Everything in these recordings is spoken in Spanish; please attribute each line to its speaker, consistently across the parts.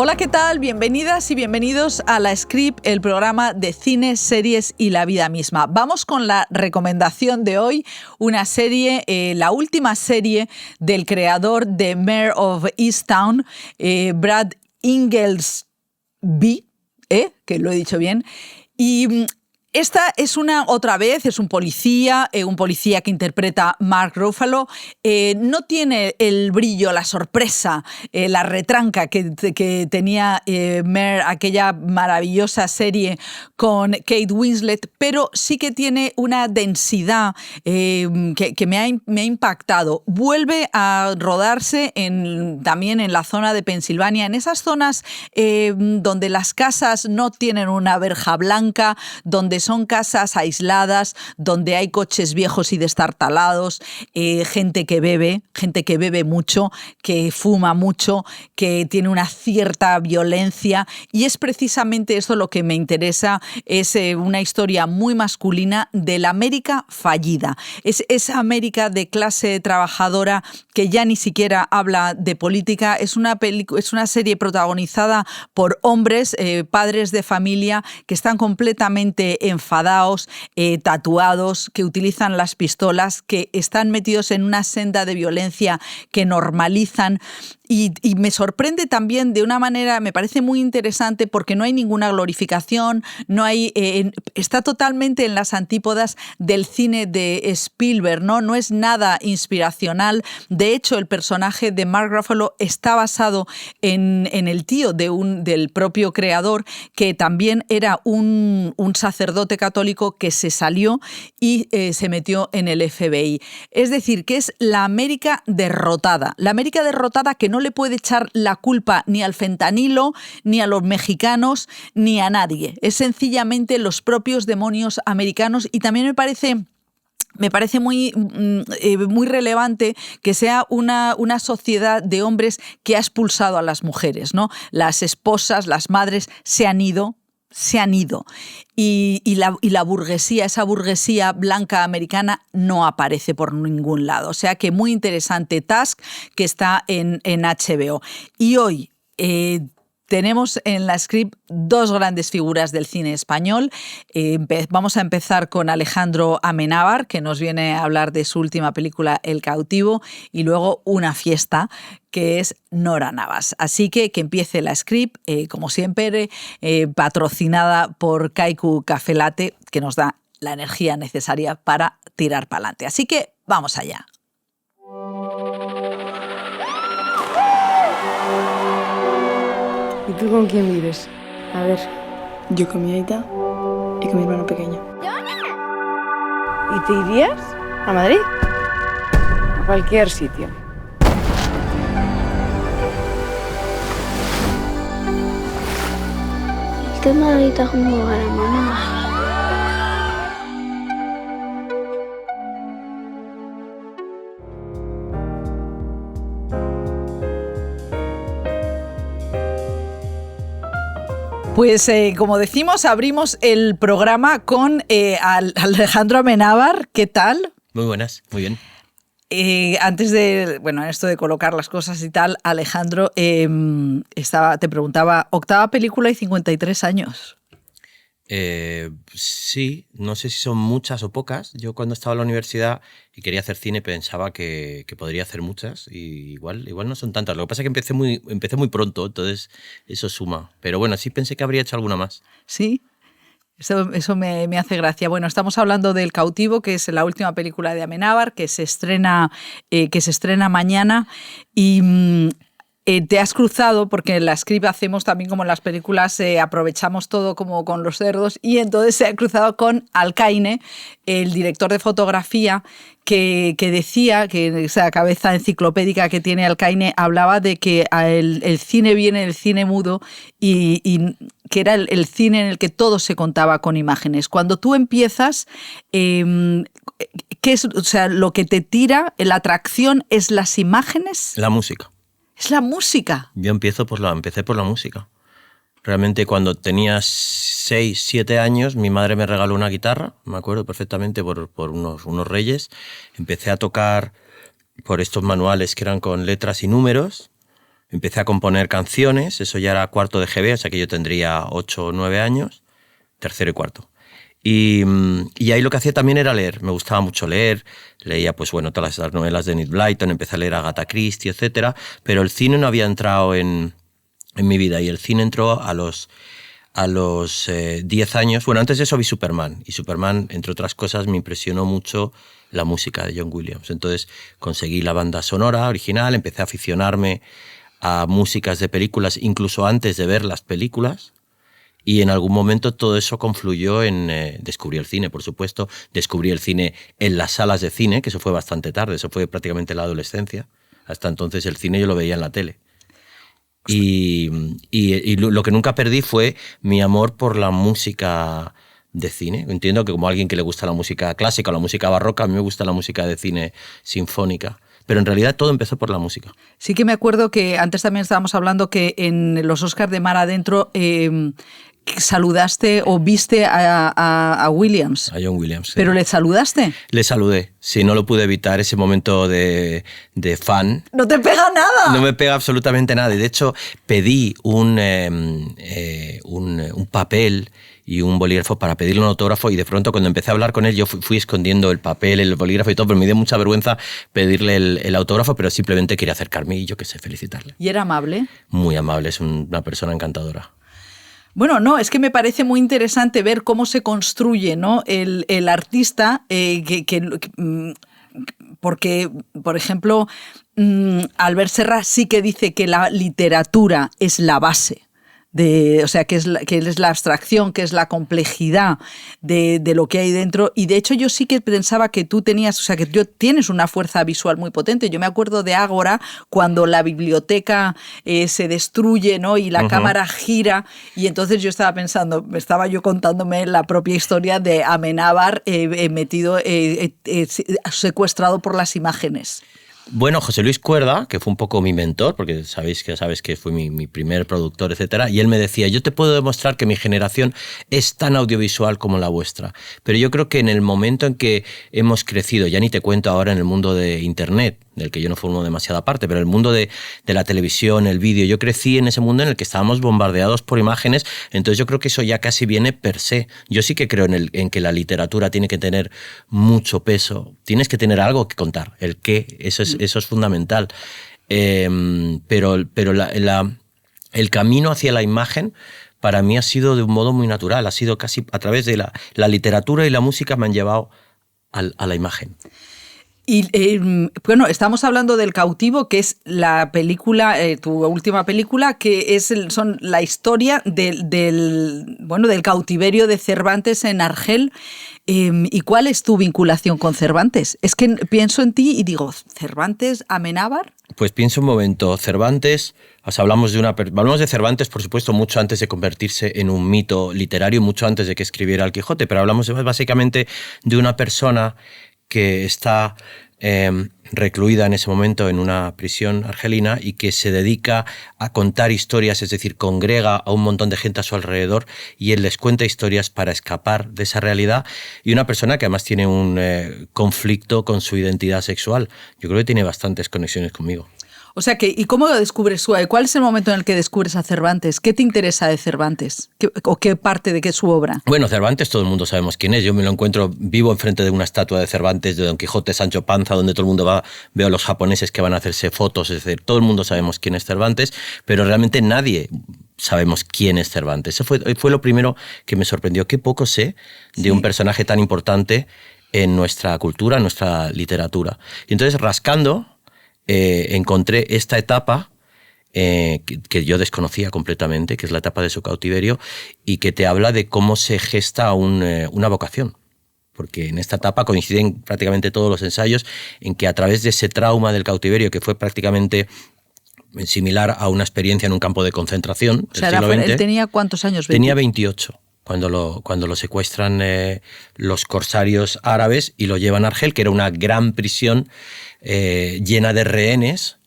Speaker 1: Hola, ¿qué tal? Bienvenidas y bienvenidos a La Script, el programa de cine, series y la vida misma. Vamos con la recomendación de hoy, una serie, la última serie del creador de Mare of Easttown, Brad Inglesby, que lo he dicho bien, y esta es un policía que interpreta Mark Ruffalo. No tiene el brillo, la sorpresa, la retranca que tenía Mare, aquella maravillosa serie con Kate Winslet, pero sí que tiene una densidad que me ha impactado. Vuelve a rodarse también en la zona de Pensilvania, en esas zonas donde las casas no tienen una verja blanca, donde son casas aisladas, donde hay coches viejos y destartalados, gente que bebe mucho, que fuma mucho, que tiene una cierta violencia, y es precisamente esto lo que me interesa. Es una historia muy masculina de la América fallida. Es esa América de clase trabajadora que ya ni siquiera habla de política. Es una serie protagonizada por hombres, padres de familia, que están completamente enfadados, tatuados, que utilizan las pistolas, que están metidos en una senda de violencia que normalizan. Y me sorprende también de una manera, me parece muy interesante, porque no hay ninguna glorificación, está totalmente en las antípodas del cine de Spielberg, ¿no? No es nada inspiracional. De hecho, el personaje de Mark Ruffalo está basado en el tío del propio creador, que también era un sacerdote católico que se salió y se metió en el FBI. Es decir, que es la América derrotada que no le puede echar la culpa ni al fentanilo, ni a los mexicanos, ni a nadie. Es sencillamente los propios demonios americanos, y también me parece muy relevante que sea una sociedad de hombres que ha expulsado a las mujeres, ¿no? Las esposas, las madres se han ido. Y la burguesía, esa burguesía blanca americana, no aparece por ningún lado. O sea que muy interesante Tusk, que está en HBO. Y hoy tenemos en La Script dos grandes figuras del cine español. Vamos a empezar con Alejandro Amenábar, que nos viene a hablar de su última película, El cautivo, y luego una fiesta, que es Nora Navas. Así que empiece La Script, como siempre, patrocinada por Kaiku Café Latte, que nos da la energía necesaria para tirar para adelante. Así que vamos allá.
Speaker 2: ¿Y tú con quién vives? A ver. Yo con mi aita y con mi hermano pequeño.
Speaker 3: ¿Y te irías a Madrid? A cualquier sitio.
Speaker 4: El tema de ahorita como para mamá.
Speaker 1: Pues como decimos, abrimos el programa con Alejandro Amenábar. ¿Qué tal?
Speaker 5: Muy buenas, muy bien.
Speaker 1: Antes de, esto de colocar las cosas y tal, Alejandro, te preguntaba, octava película y 53 años.
Speaker 5: Sí, no sé si son muchas o pocas. Yo cuando estaba en la universidad y quería hacer cine pensaba que podría hacer muchas, y igual no son tantas. Lo que pasa es que empecé muy pronto, entonces eso suma. Pero bueno, sí pensé que habría hecho alguna más.
Speaker 1: Sí, eso me hace gracia. Bueno, estamos hablando del Cautivo, que es la última película de Amenábar, que se estrena mañana, y te has cruzado, porque en La Script hacemos también como en las películas, aprovechamos todo como con los cerdos, y entonces se ha cruzado con Alcaine, el director de fotografía, que decía que esa cabeza enciclopédica que tiene Alcaine hablaba de que el cine viene del cine mudo, y que era el cine en el que todo se contaba con imágenes. Cuando tú empiezas, ¿qué es? O sea, lo que te tira, la atracción, ¿es las imágenes?
Speaker 5: La música.
Speaker 1: Es la música.
Speaker 5: Yo empecé por la música. Realmente cuando tenía 6, 7 años, mi madre me regaló una guitarra, me acuerdo perfectamente, por unos reyes. Empecé a tocar por estos manuales que eran con letras y números, empecé a componer canciones, eso ya era cuarto de GB, o sea que yo tendría 8 o 9 años, tercero y cuarto. Y ahí lo que hacía también era leer, me gustaba mucho leer, leía pues bueno todas las novelas de Enid Blyton, empecé a leer a Agatha Christie, etcétera, pero el cine no había entrado en mi vida, y el cine entró a los 10 años. Bueno, antes de eso vi Superman, y Superman, entre otras cosas, me impresionó mucho la música de John Williams. Entonces conseguí la banda sonora original, empecé a aficionarme a músicas de películas, incluso antes de ver las películas, y en algún momento todo eso confluyó en descubrí el cine, por supuesto. Descubrí el cine en las salas de cine, que eso fue bastante tarde, eso fue prácticamente la adolescencia. Hasta entonces el cine yo lo veía en la tele. Y lo que nunca perdí fue mi amor por la música de cine. Entiendo que como alguien que le gusta la música clásica o la música barroca, a mí me gusta la música de cine sinfónica. Pero en realidad todo empezó por la música.
Speaker 1: Sí que me acuerdo que antes también estábamos hablando que en los Oscars de Mar Adentro saludaste o viste a Williams.
Speaker 5: A John Williams. Sí.
Speaker 1: ¿Pero le saludaste?
Speaker 5: Le saludé. Sí, no lo pude evitar, ese momento de fan.
Speaker 1: ¡No te pega nada!
Speaker 5: No me pega absolutamente nada. Y de hecho pedí un papel y un bolígrafo para pedirle un autógrafo, y de pronto cuando empecé a hablar con él yo fui escondiendo el papel, el bolígrafo y todo, pero me dio mucha vergüenza pedirle el autógrafo, pero simplemente quería acercarme y yo qué sé, felicitarle.
Speaker 1: ¿Y era amable?
Speaker 5: Muy amable, es una persona encantadora.
Speaker 1: Bueno, no, es que me parece muy interesante ver cómo se construye, ¿no? el artista, porque, por ejemplo, Albert Serra sí que dice que la literatura es la base. O sea, que es la abstracción, que es la complejidad de lo que hay dentro. Y de hecho yo sí que pensaba que tú tenías, o sea, que tú tienes una fuerza visual muy potente. Yo me acuerdo de Ágora, cuando la biblioteca se destruye, ¿no? Y la cámara gira, y entonces yo estaba yo contándome la propia historia de Amenábar secuestrado por las imágenes.
Speaker 5: Bueno, José Luis Cuerda, que fue un poco mi mentor, porque sabes que fue mi primer productor, etcétera, y él me decía, yo te puedo demostrar que mi generación es tan audiovisual como la vuestra, pero yo creo que en el momento en que hemos crecido, ya ni te cuento ahora en el mundo de Internet, del que yo no formo demasiada parte, pero el mundo de la televisión, el vídeo, yo crecí en ese mundo en el que estábamos bombardeados por imágenes, entonces yo creo que eso ya casi viene per se. Yo sí que creo en que la literatura tiene que tener mucho peso, tienes que tener algo que contar, el qué, eso es fundamental. Pero el camino hacia la imagen para mí ha sido de un modo muy natural, ha sido casi a través de la literatura, y la música me han llevado a la imagen.
Speaker 1: Y bueno, estamos hablando del Cautivo, que es la película, tu última película, que son la historia del cautiverio de Cervantes en Argel. ¿Y cuál es tu vinculación con Cervantes? Es que pienso en ti y digo, ¿Cervantes, Amenábar?
Speaker 5: Pues pienso un momento, Cervantes, hablamos de Cervantes, por supuesto, mucho antes de convertirse en un mito literario, mucho antes de que escribiera El Quijote, pero hablamos básicamente de una persona que está recluida en ese momento en una prisión argelina y que se dedica a contar historias, es decir, congrega a un montón de gente a su alrededor y él les cuenta historias para escapar de esa realidad, y una persona que además tiene un conflicto con su identidad sexual. Yo creo que tiene bastantes conexiones conmigo.
Speaker 1: O sea, ¿y cómo lo descubres tú? ¿Cuál es el momento en el que descubres a Cervantes? ¿Qué te interesa de Cervantes? ¿O qué parte de qué es su obra?
Speaker 5: Bueno, Cervantes todo el mundo sabemos quién es. Yo me lo encuentro vivo enfrente de una estatua de Cervantes, de Don Quijote, Sancho Panza, donde todo el mundo va. Veo a los japoneses que van a hacerse fotos. Es decir, todo el mundo sabemos quién es Cervantes, pero realmente nadie sabemos quién es Cervantes. Eso fue lo primero que me sorprendió. Qué poco sé de un personaje tan importante en nuestra cultura, en nuestra literatura. Y entonces, rascando, encontré esta etapa que yo desconocía completamente, que es la etapa de su cautiverio, y que te habla de cómo se gesta una vocación. Porque en esta etapa coinciden prácticamente todos los ensayos en que a través de ese trauma del cautiverio, que fue prácticamente similar a una experiencia en un campo de concentración del siglo XX.
Speaker 1: ¿Él tenía cuántos años?
Speaker 5: Tenía 28. Cuando lo secuestran los corsarios árabes y lo llevan a Argel, que era una gran prisión llena de rehenes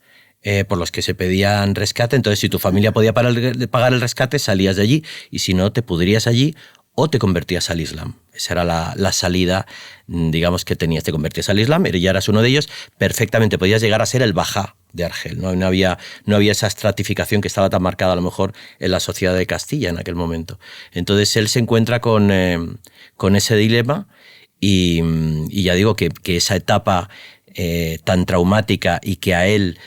Speaker 5: por los que se pedían rescate. Entonces, si tu familia podía pagar el rescate, salías de allí, y si no, te pudrías allí o te convertías al Islam. Esa era la salida, digamos, que tenías. Te convertías al Islam, y ya eras uno de ellos, perfectamente podías llegar a ser el bajá de Argel, ¿no? No había esa estratificación que estaba tan marcada a lo mejor en la sociedad de Castilla en aquel momento. Entonces él se encuentra con ese dilema y ya digo que esa etapa tan traumática y que a él,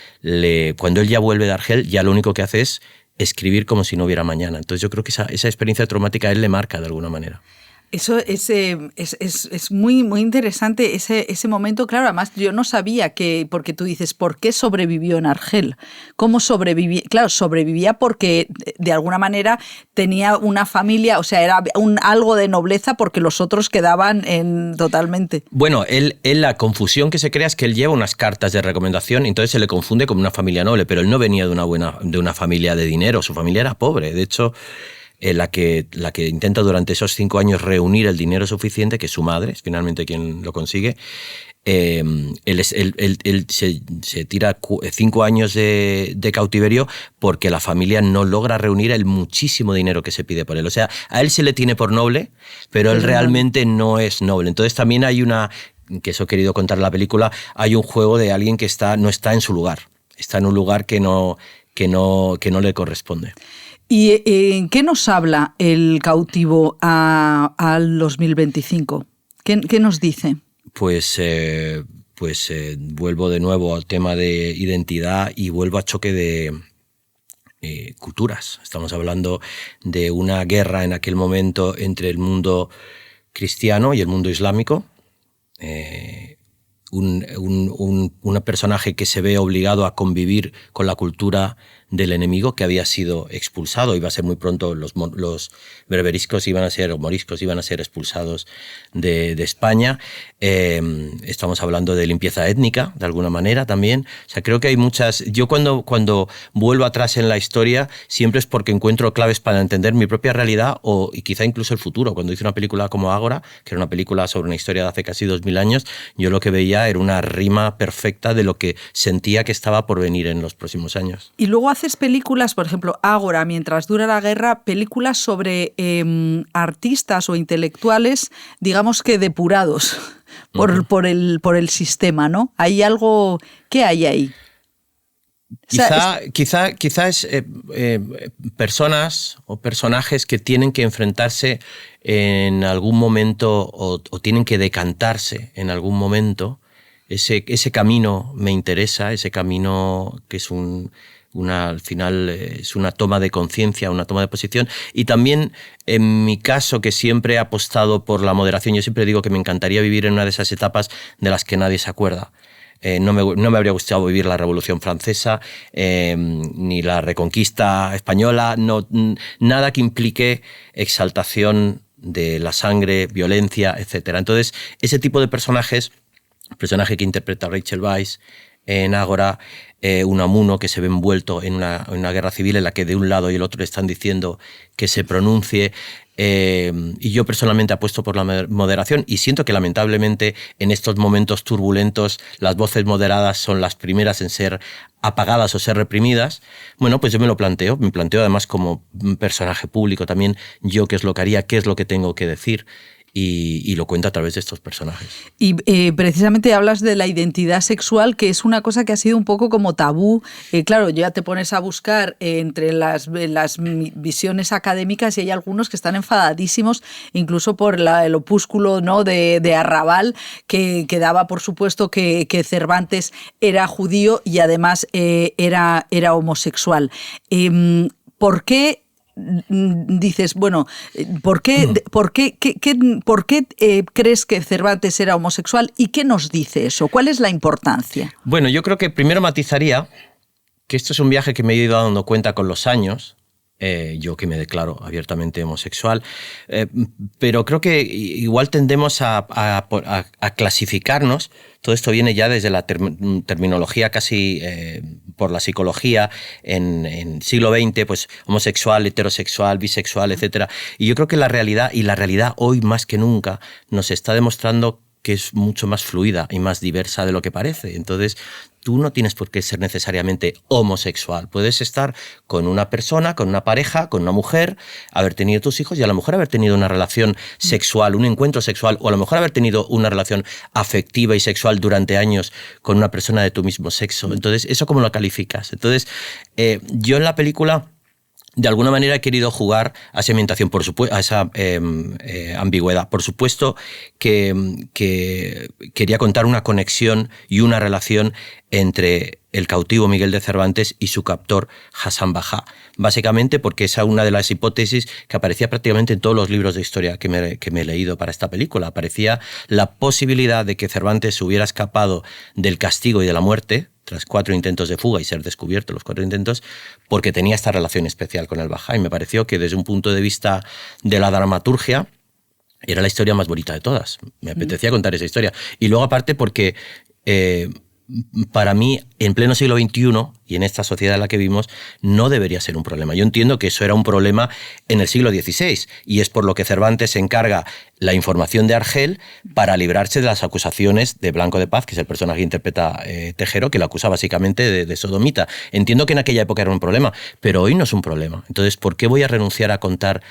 Speaker 5: cuando él ya vuelve de Argel, ya lo único que hace es escribir como si no hubiera mañana. Entonces yo creo que esa experiencia traumática a él le marca de alguna manera.
Speaker 1: Eso es muy, muy interesante ese momento. Claro, además yo no sabía porque tú dices, ¿por qué sobrevivió en Argel? ¿Cómo sobrevivía? Claro, sobrevivía porque de alguna manera tenía una familia, o sea, era algo de nobleza porque los otros quedaban totalmente.
Speaker 5: Bueno, él la confusión que se crea es que él lleva unas cartas de recomendación y entonces se le confunde como una familia noble, pero él no venía de una familia de dinero, su familia era pobre. De hecho, la que intenta durante esos 5 años reunir el dinero suficiente, que es su madre, es finalmente quien lo consigue. Él se tira 5 años de cautiverio porque la familia no logra reunir el muchísimo dinero que se pide por él. O sea, a él se le tiene por noble, pero él realmente no es noble. Entonces también hay que eso he querido contar en la película, hay un juego de alguien que no está en su lugar. Está en un lugar que no le corresponde.
Speaker 1: ¿Y en qué nos habla El cautivo al 2025? ¿Qué nos dice?
Speaker 5: Pues vuelvo de nuevo al tema de identidad y vuelvo a choque de culturas. Estamos hablando de una guerra en aquel momento entre el mundo cristiano y el mundo islámico. Un personaje que se ve obligado a convivir con la cultura del enemigo, que había sido expulsado. Iba a ser muy pronto, los berberiscos o moriscos iban a ser expulsados de España. Estamos hablando de limpieza étnica, de alguna manera también. O sea, creo que hay muchas... Yo cuando vuelvo atrás en la historia, siempre es porque encuentro claves para entender mi propia realidad y quizá incluso el futuro. Cuando hice una película como Ágora, que era una película sobre una historia de hace casi 2000 años, yo lo que veía era una rima perfecta de lo que sentía que estaba por venir en los próximos años.
Speaker 1: Y luego haces películas, por ejemplo, Ágora, mientras dura la guerra, películas sobre artistas o intelectuales, digamos que depurados por el sistema, ¿no? ¿Hay algo? ¿Qué hay ahí?
Speaker 5: Quizá es personas o personajes que tienen que enfrentarse en algún momento o tienen que decantarse en algún momento. Ese camino me interesa, ese camino que es al final es una toma de conciencia, una toma de posición. Y también, en mi caso, que siempre he apostado por la moderación, yo siempre digo que me encantaría vivir en una de esas etapas de las que nadie se acuerda. No me habría gustado vivir la Revolución Francesa, ni la Reconquista Española, nada que implique exaltación de la sangre, violencia, etc. Entonces, ese tipo de personajes, el personaje que interpreta Rachel Weisz en Ágora, Unamuno, que se ve envuelto en una guerra civil en la que de un lado y el otro le están diciendo que se pronuncie. Y yo personalmente apuesto por la moderación y siento que lamentablemente en estos momentos turbulentos las voces moderadas son las primeras en ser apagadas o ser reprimidas. Bueno, pues yo me planteo además como un personaje público también yo qué es lo que haría, qué es lo que tengo que decir. Y lo cuenta a través de estos personajes.
Speaker 1: Y precisamente hablas de la identidad sexual, que es una cosa que ha sido un poco como tabú. Claro, ya te pones a buscar entre las visiones académicas y hay algunos que están enfadadísimos, incluso por el opúsculo, ¿no?, de Arrabal, que daba por supuesto que Cervantes era judío y además era homosexual. ¿Por qué? Dices, bueno, ¿por qué crees que Cervantes era homosexual y qué nos dice eso? ¿Cuál es la importancia?
Speaker 5: Bueno, yo creo que primero matizaría que esto es un viaje que me he ido dando cuenta con los años, yo que me declaro abiertamente homosexual, pero creo que igual tendemos a clasificarnos. Todo esto viene ya desde la terminología casi por la psicología en siglo XX, pues homosexual, heterosexual, bisexual, etc. Y yo creo que la realidad hoy más que nunca nos está demostrando que es mucho más fluida y más diversa de lo que parece. Entonces, tú no tienes por qué ser necesariamente homosexual. Puedes estar con una persona, con una pareja, con una mujer, haber tenido tus hijos y a lo mejor haber tenido una relación sexual, un encuentro sexual, o a lo mejor haber tenido una relación afectiva y sexual durante años con una persona de tu mismo sexo. Entonces, ¿eso cómo lo calificas? Entonces, yo en la película, de alguna manera he querido jugar a esa ambientación, por supuesto, a esa ambigüedad. Por supuesto que quería contar una conexión y una relación entre el cautivo Miguel de Cervantes y su captor Hassan Bajá. Básicamente porque esa es una de las hipótesis que aparecía prácticamente en todos los libros de historia que me he leído para esta película. Aparecía la posibilidad de que Cervantes hubiera escapado del castigo y de la muerte tras 4 intentos de fuga y ser descubierto los 4 intentos, porque tenía esta relación especial con el Bajá. Y me pareció que desde un punto de vista de la dramaturgia era la historia más bonita de todas. Me apetecía contar esa historia. Y luego aparte porque para mí, en pleno siglo XXI y en esta sociedad en la que vivimos, no debería ser un problema. Yo entiendo que eso era un problema en el siglo XVI y es por lo que Cervantes se encarga la información de Argel para librarse de las acusaciones de Blanco de Paz, que es el personaje que interpreta Tejero, que lo acusa básicamente de sodomita. Entiendo que en aquella época era un problema, pero hoy no es un problema. Entonces, ¿por qué voy a renunciar a contar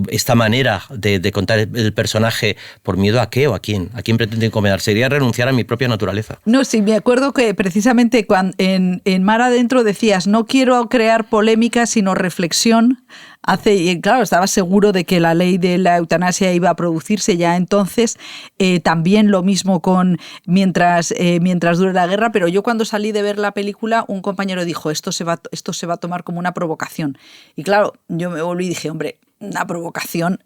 Speaker 5: esta manera de contar el personaje por miedo a qué o a quién? ¿A quién pretende incomodar? Sería renunciar a mi propia naturaleza.
Speaker 1: No, sí, me acuerdo que precisamente en Mar Adentro decías, no quiero crear polémica, sino reflexión. Y claro, estaba seguro de que la ley de la eutanasia iba a producirse ya entonces, también lo mismo con mientras dure la guerra, pero yo cuando salí de ver la película, un compañero dijo, esto se va a tomar como una provocación. Y claro, yo me volví y dije, hombre, una provocación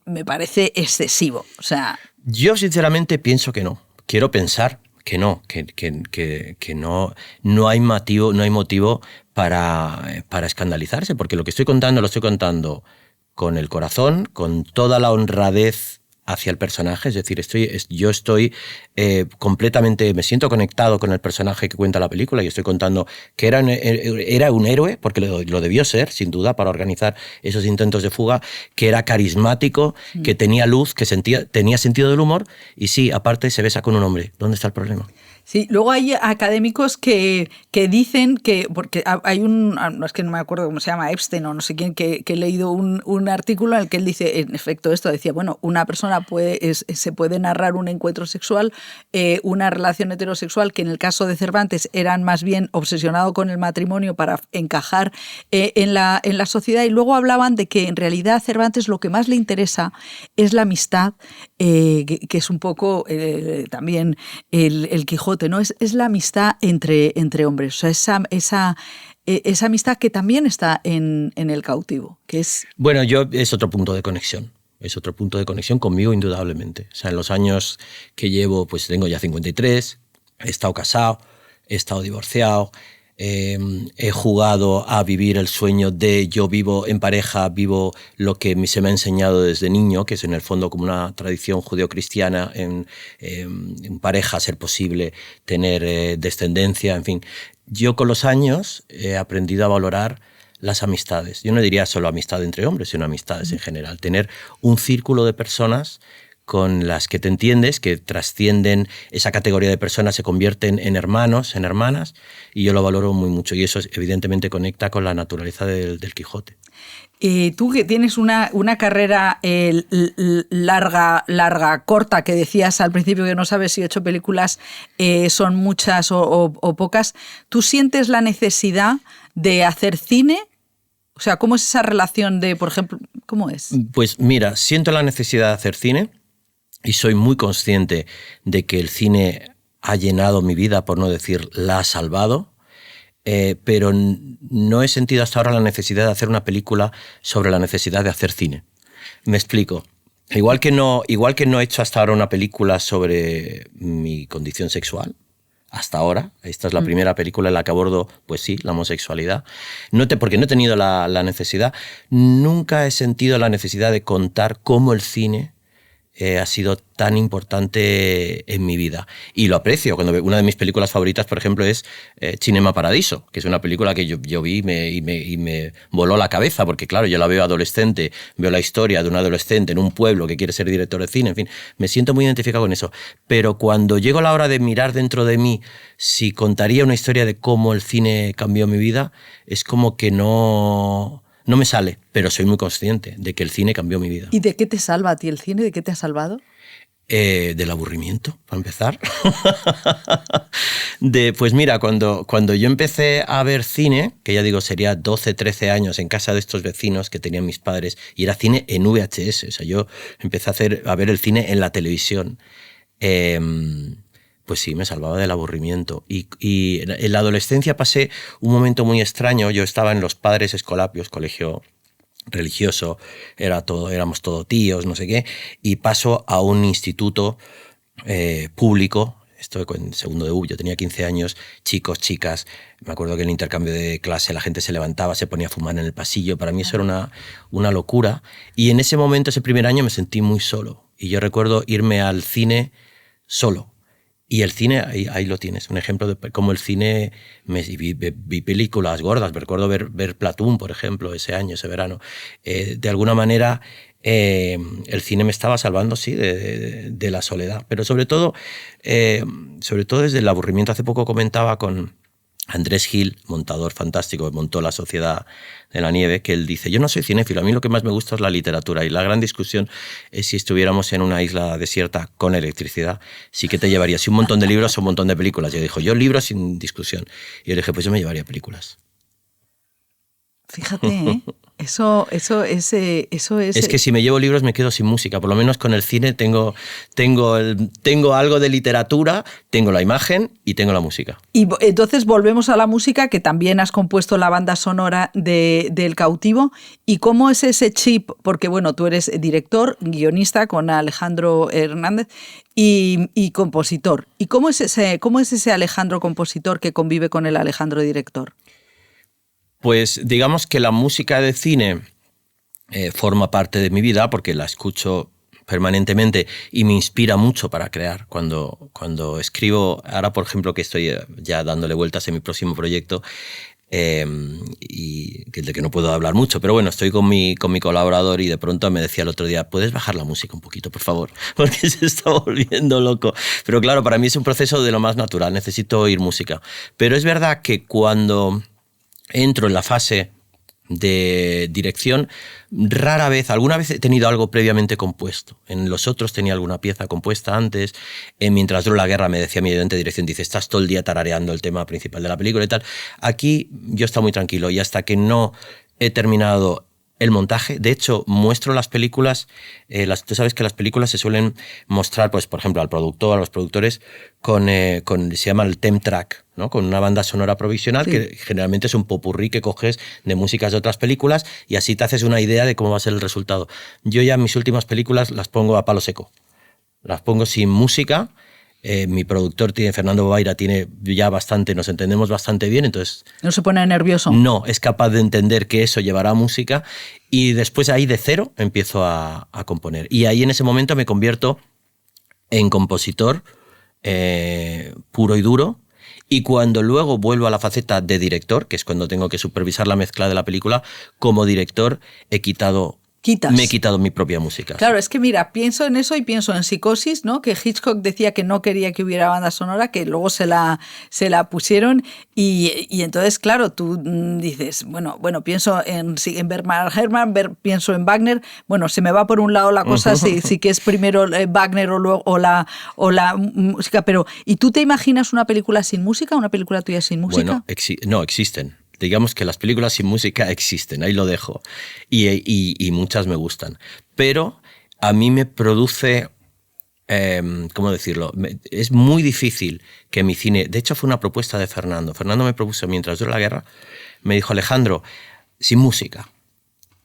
Speaker 1: me parece excesivo. O sea,
Speaker 5: yo sinceramente pienso que no. Quiero pensar que no, que no hay motivo para escandalizarse, porque lo que estoy contando lo estoy contando con el corazón, con toda la honradez hacia el personaje, es decir, yo estoy completamente, me siento conectado con el personaje que cuenta la película y estoy contando que era un héroe, porque lo debió ser, sin duda, para organizar esos intentos de fuga, que era carismático, que tenía luz, que tenía sentido del humor y sí, aparte se besa con un hombre. ¿Dónde está el problema?
Speaker 1: Sí, luego hay académicos que dicen que, porque hay no es que no me acuerdo cómo se llama, Epstein o no sé quién, que he leído un artículo en el que él dice, en efecto esto, decía, bueno, una persona se puede narrar un encuentro sexual, una relación heterosexual, que en el caso de Cervantes eran más bien obsesionado con el matrimonio para encajar en la sociedad, y luego hablaban de que en realidad a Cervantes lo que más le interesa es la amistad, que es un poco también el Quijote, ¿no? Es la amistad entre hombres, o sea, esa amistad que también está en el cautivo, que es...
Speaker 5: Bueno, es otro punto de conexión. Es otro punto de conexión conmigo, indudablemente. O sea, en los años que llevo, pues tengo ya 53, he estado casado, he estado divorciado, he jugado a vivir el sueño de yo vivo en pareja, vivo lo que se me ha enseñado desde niño, que es en el fondo como una tradición judeocristiana, en pareja ser posible tener descendencia, en fin. Yo con los años he aprendido a valorar las amistades. Yo no diría solo amistad entre hombres, sino amistades en general. Tener un círculo de personas con las que te entiendes, que trascienden esa categoría de personas, se convierten en hermanos, en hermanas, y yo lo valoro muy mucho. Y eso evidentemente conecta con la naturaleza del Quijote.
Speaker 1: Tú que tienes una carrera larga, corta, que decías al principio que no sabes si 8 películas son muchas o pocas, ¿tú sientes la necesidad de hacer cine? O sea, ¿cómo es esa relación de, por ejemplo, cómo es?
Speaker 5: Pues mira, siento la necesidad de hacer cine y soy muy consciente de que el cine ha llenado mi vida, por no decir la ha salvado. Pero no he sentido hasta ahora la necesidad de hacer una película sobre la necesidad de hacer cine. Me explico. Igual que no he hecho hasta ahora una película sobre mi condición sexual, hasta ahora, esta es la primera película en la que abordo, pues sí, la homosexualidad, porque no he tenido la necesidad, nunca he sentido la necesidad de contar cómo el cine ha sido tan importante en mi vida. Y lo aprecio. Una de mis películas favoritas, por ejemplo, es Cinema Paradiso, que es una película que yo vi y me voló la cabeza, porque claro, yo la veo adolescente, veo la historia de un adolescente en un pueblo que quiere ser director de cine, en fin, me siento muy identificado con eso. Pero cuando llegó la hora de mirar dentro de mí si contaría una historia de cómo el cine cambió mi vida, es como que no me sale, pero soy muy consciente de que el cine cambió mi vida.
Speaker 1: ¿Y de qué te salva a ti el cine? ¿De qué te ha salvado?
Speaker 5: Del aburrimiento, para empezar. Pues mira, cuando yo empecé a ver cine, que ya digo, sería 12, 13 años en casa de estos vecinos que tenían mis padres, y era cine en VHS, o sea, yo empecé a ver el cine en la televisión. Pues sí, me salvaba del aburrimiento. Y en la adolescencia pasé un momento muy extraño. Yo estaba en los Padres Escolapios, colegio religioso, éramos todos tíos, no sé qué, y paso a un instituto público. Estoy en segundo de U, yo tenía 15 años, chicos, chicas. Me acuerdo que en el intercambio de clase la gente se levantaba, se ponía a fumar en el pasillo. Para mí eso era una locura. Y en ese momento, ese primer año, me sentí muy solo. Y yo recuerdo irme al cine solo. Y el cine, ahí lo tienes, un ejemplo de cómo el cine, vi películas gordas, recuerdo ver Platoon, por ejemplo, ese año, ese verano. De alguna manera, el cine me estaba salvando, sí, de la soledad, pero sobre todo desde el aburrimiento. Hace poco comentaba con Andrés Gil, montador fantástico, que montó La Sociedad de la Nieve, que él dice: yo no soy cinéfilo, a mí lo que más me gusta es la literatura, y la gran discusión es si estuviéramos en una isla desierta con electricidad, sí que te llevarías un montón de libros o un montón de películas. Yo dijo: yo libros sin discusión. Y yo le dije: pues yo me llevaría películas.
Speaker 1: Fíjate, ¿eh? Eso es...
Speaker 5: Es que si me llevo libros me quedo sin música. Por lo menos con el cine tengo algo de literatura, tengo la imagen y tengo la música.
Speaker 1: Y entonces volvemos a la música, que también has compuesto la banda sonora del Cautivo. ¿Y cómo es ese chip? Porque bueno, tú eres director, guionista con Alejandro Hernández y compositor. ¿Y cómo es ese Alejandro compositor que convive con el Alejandro director?
Speaker 5: Pues digamos que la música de cine forma parte de mi vida porque la escucho permanentemente y me inspira mucho para crear. Cuando escribo, ahora por ejemplo que estoy ya dándole vueltas en mi próximo proyecto, y de que no puedo hablar mucho, pero bueno, estoy con mi colaborador y de pronto me decía el otro día: ¿puedes bajar la música un poquito, por favor? Porque se está volviendo loco. Pero claro, para mí es un proceso de lo más natural, necesito oír música. Pero es verdad que cuando entro en la fase de dirección, rara vez, alguna vez he tenido algo previamente compuesto. En Los Otros tenía alguna pieza compuesta antes. Mientras duró la guerra me decía mi ayudante de dirección, dice: estás todo el día tarareando el tema principal de la película y tal. Aquí yo estaba muy tranquilo y hasta que no he terminado el montaje, de hecho muestro las películas, tú sabes que las películas se suelen mostrar, pues por ejemplo al productor, a los productores, se llama el theme track, ¿no? Con una banda sonora provisional, sí, que generalmente es un popurrí que coges de músicas de otras películas y así te haces una idea de cómo va a ser el resultado. Yo ya mis últimas películas las pongo a palo seco, las pongo sin música. Mi productor, Fernando Baira, tiene ya bastante, nos entendemos bastante bien, entonces...
Speaker 1: ¿No se pone nervioso?
Speaker 5: No, es capaz de entender que eso llevará música y después ahí de cero empiezo a componer. Y ahí en ese momento me convierto en compositor puro y duro. Y cuando luego vuelvo a la faceta de director, que es cuando tengo que supervisar la mezcla de la película, como director me he quitado mi propia música.
Speaker 1: Claro, es que mira, pienso en eso y pienso en Psicosis, ¿no? Que Hitchcock decía que no quería que hubiera banda sonora, que luego se la pusieron y entonces, claro, tú dices, bueno, pienso en Bernard Herrmann, pienso en Wagner, bueno, se me va por un lado la cosa, sí que es primero Wagner o la música, pero ¿y tú te imaginas una película sin música, una película tuya sin música?
Speaker 5: Bueno, no, existen. Digamos que las películas sin música existen, ahí lo dejo, y muchas me gustan. Pero a mí me produce, ¿cómo decirlo? Es muy difícil que mi cine... De hecho, fue una propuesta de Fernando. Fernando me propuso, mientras duró la guerra, me dijo: Alejandro, sin música.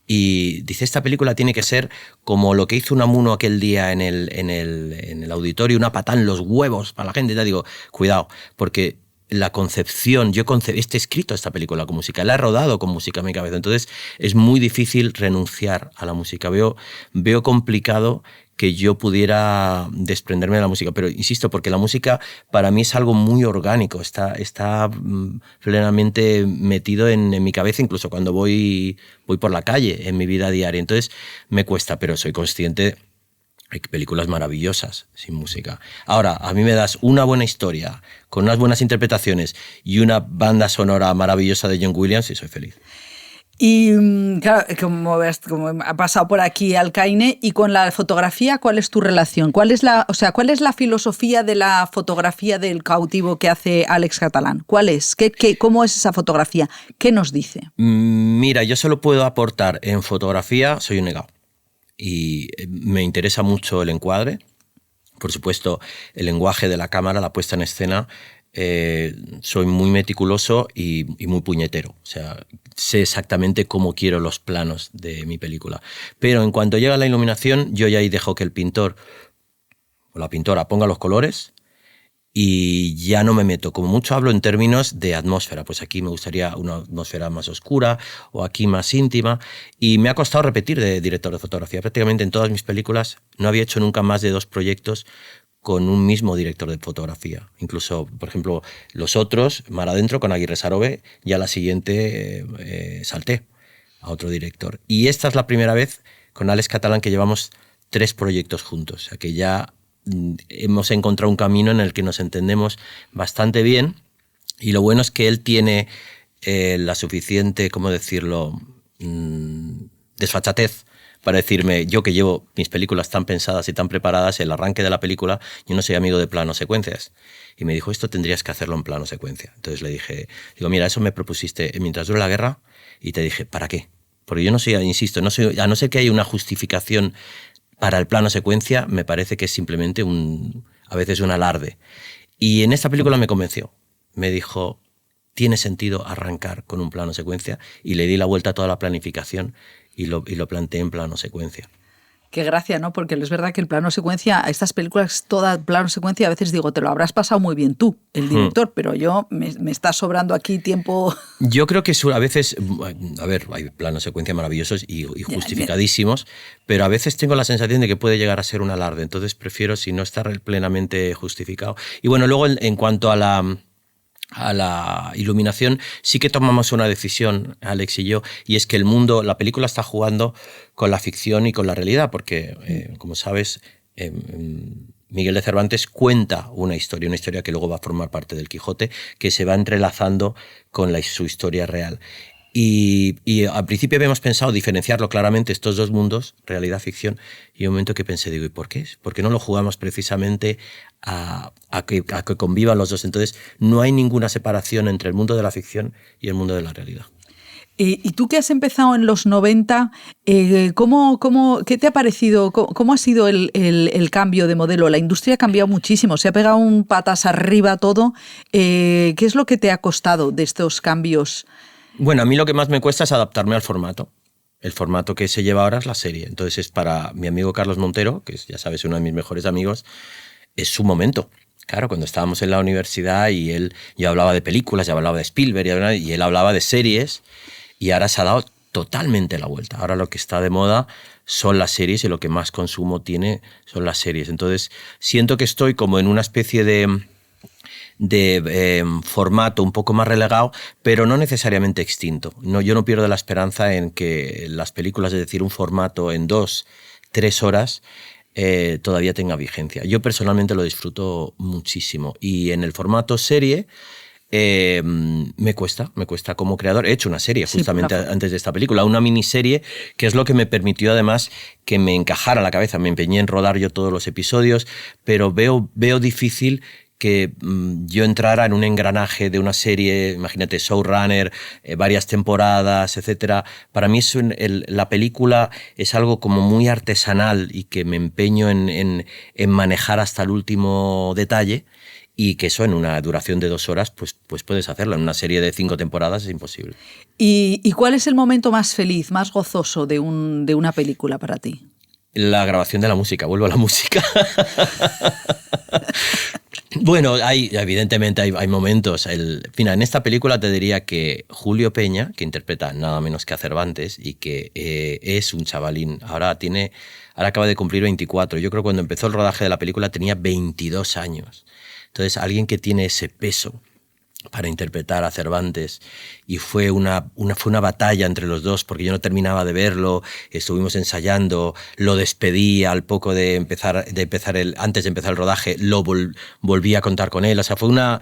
Speaker 5: Y dice: esta película tiene que ser como lo que hizo Unamuno aquel día en el auditorio, una patada en los huevos para la gente. Y te digo, cuidado, porque... la concepción, he escrito esta película con música, la he rodado con música en mi cabeza, entonces es muy difícil renunciar a la música. Veo complicado que yo pudiera desprenderme de la música. Pero insisto, porque la música para mí es algo muy orgánico, está plenamente metido en mi cabeza, incluso cuando voy por la calle, en mi vida diaria. Entonces me cuesta, pero soy consciente. Hay películas maravillosas sin música. Ahora, a mí me das una buena historia, con unas buenas interpretaciones y una banda sonora maravillosa de John Williams y soy feliz.
Speaker 1: Y claro, como ha pasado por aquí Alcaine, y con la fotografía, ¿cuál es tu relación? ¿Cuál es la filosofía de la fotografía del cautivo que hace Alex Catalán? ¿Cuál es? ¿Cómo es esa fotografía? ¿Qué nos dice?
Speaker 5: Mira, yo solo puedo aportar en fotografía, soy un negado. Y me interesa mucho el encuadre, por supuesto el lenguaje de la cámara, la puesta en escena. Soy muy meticuloso y muy puñetero, o sea, sé exactamente cómo quiero los planos de mi película. Pero en cuanto llega la iluminación, yo ya ahí dejo que el pintor o la pintora ponga los colores y ya no me meto. Como mucho hablo en términos de atmósfera, pues aquí me gustaría una atmósfera más oscura o aquí más íntima, y me ha costado repetir de director de fotografía. Prácticamente en todas mis películas no había hecho nunca más de 2 proyectos con un mismo director de fotografía. Incluso, por ejemplo, los otros, Mar Adentro con Aguirre Sarobe, ya la siguiente salté a otro director. Y esta es la primera vez con Alex Catalán que llevamos 3 proyectos juntos, o sea que ya hemos encontrado un camino en el que nos entendemos bastante bien, y lo bueno es que él tiene la suficiente, ¿cómo decirlo?, desfachatez para decirme, yo que llevo mis películas tan pensadas y tan preparadas, el arranque de la película, yo no soy amigo de plano secuencias. Y me dijo, esto tendrías que hacerlo en plano secuencia. Entonces le dije, mira, eso me propusiste mientras dure la guerra, y te dije, ¿para qué? Porque yo no soy, insisto, a no ser que haya una justificación para el plano secuencia, me parece que es simplemente a veces un alarde. Y en esta película me convenció. Me dijo, tiene sentido arrancar con un plano secuencia, y le di la vuelta a toda la planificación y lo planteé en plano secuencia.
Speaker 1: Qué gracia, ¿no? Porque es verdad que el plano secuencia, estas películas, toda plano secuencia, a veces digo, te lo habrás pasado muy bien tú, el director, pero yo me está sobrando aquí tiempo.
Speaker 5: Yo creo que a veces, a ver, hay planos secuencia maravillosos y justificadísimos, pero a veces tengo la sensación de que puede llegar a ser un alarde, entonces prefiero si no estar plenamente justificado. Y bueno, luego en cuanto a la iluminación, sí que tomamos una decisión, Alex y yo, y es que la película está jugando con la ficción y con la realidad, porque, como sabes, Miguel de Cervantes cuenta una historia que luego va a formar parte del Quijote, que se va entrelazando con su historia real. Y al principio habíamos pensado diferenciarlo claramente, estos 2 mundos, realidad-ficción, y un momento que pensé, digo, ¿y por qué? ¿Por qué no lo jugamos precisamente a que convivan los dos? Entonces no hay ninguna separación entre el mundo de la ficción y el mundo de la realidad.
Speaker 1: Y tú que has empezado en los 90, ¿qué te ha parecido? ¿Cómo ha sido el cambio de modelo? La industria ha cambiado muchísimo, se ha pegado un patas arriba todo. ¿Qué es lo que te ha costado de estos cambios?
Speaker 5: Bueno, a mí lo que más me cuesta es adaptarme al formato. El formato que se lleva ahora es la serie. Entonces es para mi amigo Carlos Montero, que es, ya sabes, uno de mis mejores amigos, es su momento. Claro, cuando estábamos en la universidad y yo hablaba de películas, ya hablaba de Spielberg y él hablaba de series, y ahora se ha dado totalmente la vuelta. Ahora lo que está de moda son las series y lo que más consumo tiene son las series. Entonces siento que estoy como en una especie de formato un poco más relegado, pero no necesariamente extinto. Yo no pierdo la esperanza en que las películas, es decir, un formato en 2-3 horas, todavía tenga vigencia. Yo personalmente lo disfruto muchísimo. Y en el formato serie, me cuesta como creador. He hecho una serie justamente antes de esta película, una miniserie, que es lo que me permitió además que me encajara la cabeza. Me empeñé en rodar yo todos los episodios, pero veo difícil que yo entrara en un engranaje de una serie, imagínate, showrunner, varias temporadas, etc. Para mí la película es algo como muy artesanal y que me empeño en manejar hasta el último detalle, y que eso en una duración de 2 horas pues puedes hacerlo. En una serie de 5 temporadas es imposible.
Speaker 1: ¿Y cuál es el momento más feliz, más gozoso de una película para ti?
Speaker 5: La grabación de la música, vuelvo a la música. Bueno, evidentemente hay momentos. Mira, en esta película te diría que Julio Peña, que interpreta nada menos que a Cervantes y que es un chavalín, ahora acaba de cumplir 24. Yo creo que cuando empezó el rodaje de la película tenía 22 años. Entonces, alguien que tiene ese peso para interpretar a Cervantes, y fue una batalla entre los dos porque yo no terminaba de verlo, estuvimos ensayando, lo despedí al poco de empezar antes de empezar el rodaje, lo volví a contar con él, o sea, fue una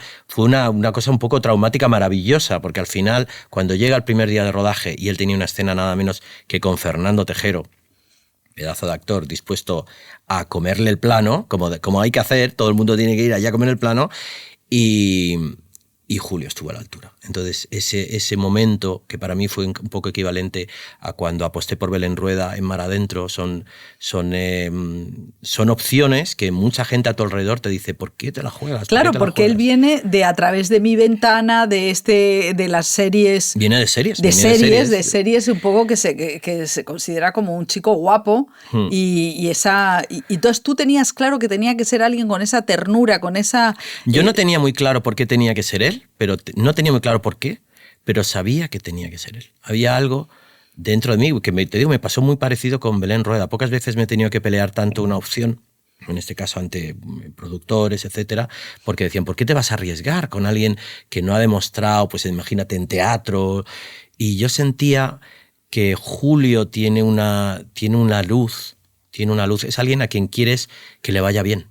Speaker 5: cosa un poco traumática, maravillosa, porque al final, cuando llega el primer día de rodaje y él tenía una escena nada menos que con Fernando Tejero, pedazo de actor dispuesto a comerle el plano, como hay que hacer, todo el mundo tiene que ir allá a comer el plano, y Julio estuvo a la altura. Entonces, ese momento, que para mí fue un poco equivalente a cuando aposté por Belén Rueda en Mar Adentro, son opciones que mucha gente a tu alrededor te dice, ¿por qué te la juegas?
Speaker 1: Claro, porque él viene de A través de mi ventana, de las series...
Speaker 5: Viene de series.
Speaker 1: De series un poco que se considera como un chico guapo. Y entonces tú tenías claro que tenía que ser alguien con esa ternura, con esa...
Speaker 5: Yo no tenía muy claro por qué tenía que ser él, pero no tenía muy claro por qué, pero sabía que tenía que ser él. Había algo dentro de mí que me pasó muy parecido con Belén Rueda. Pocas veces me he tenido que pelear tanto una opción, en este caso ante productores, etcétera, porque decían, ¿por qué te vas a arriesgar con alguien que no ha demostrado, pues imagínate, en teatro? Y yo sentía que Julio tiene una luz, es alguien a quien quieres que le vaya bien.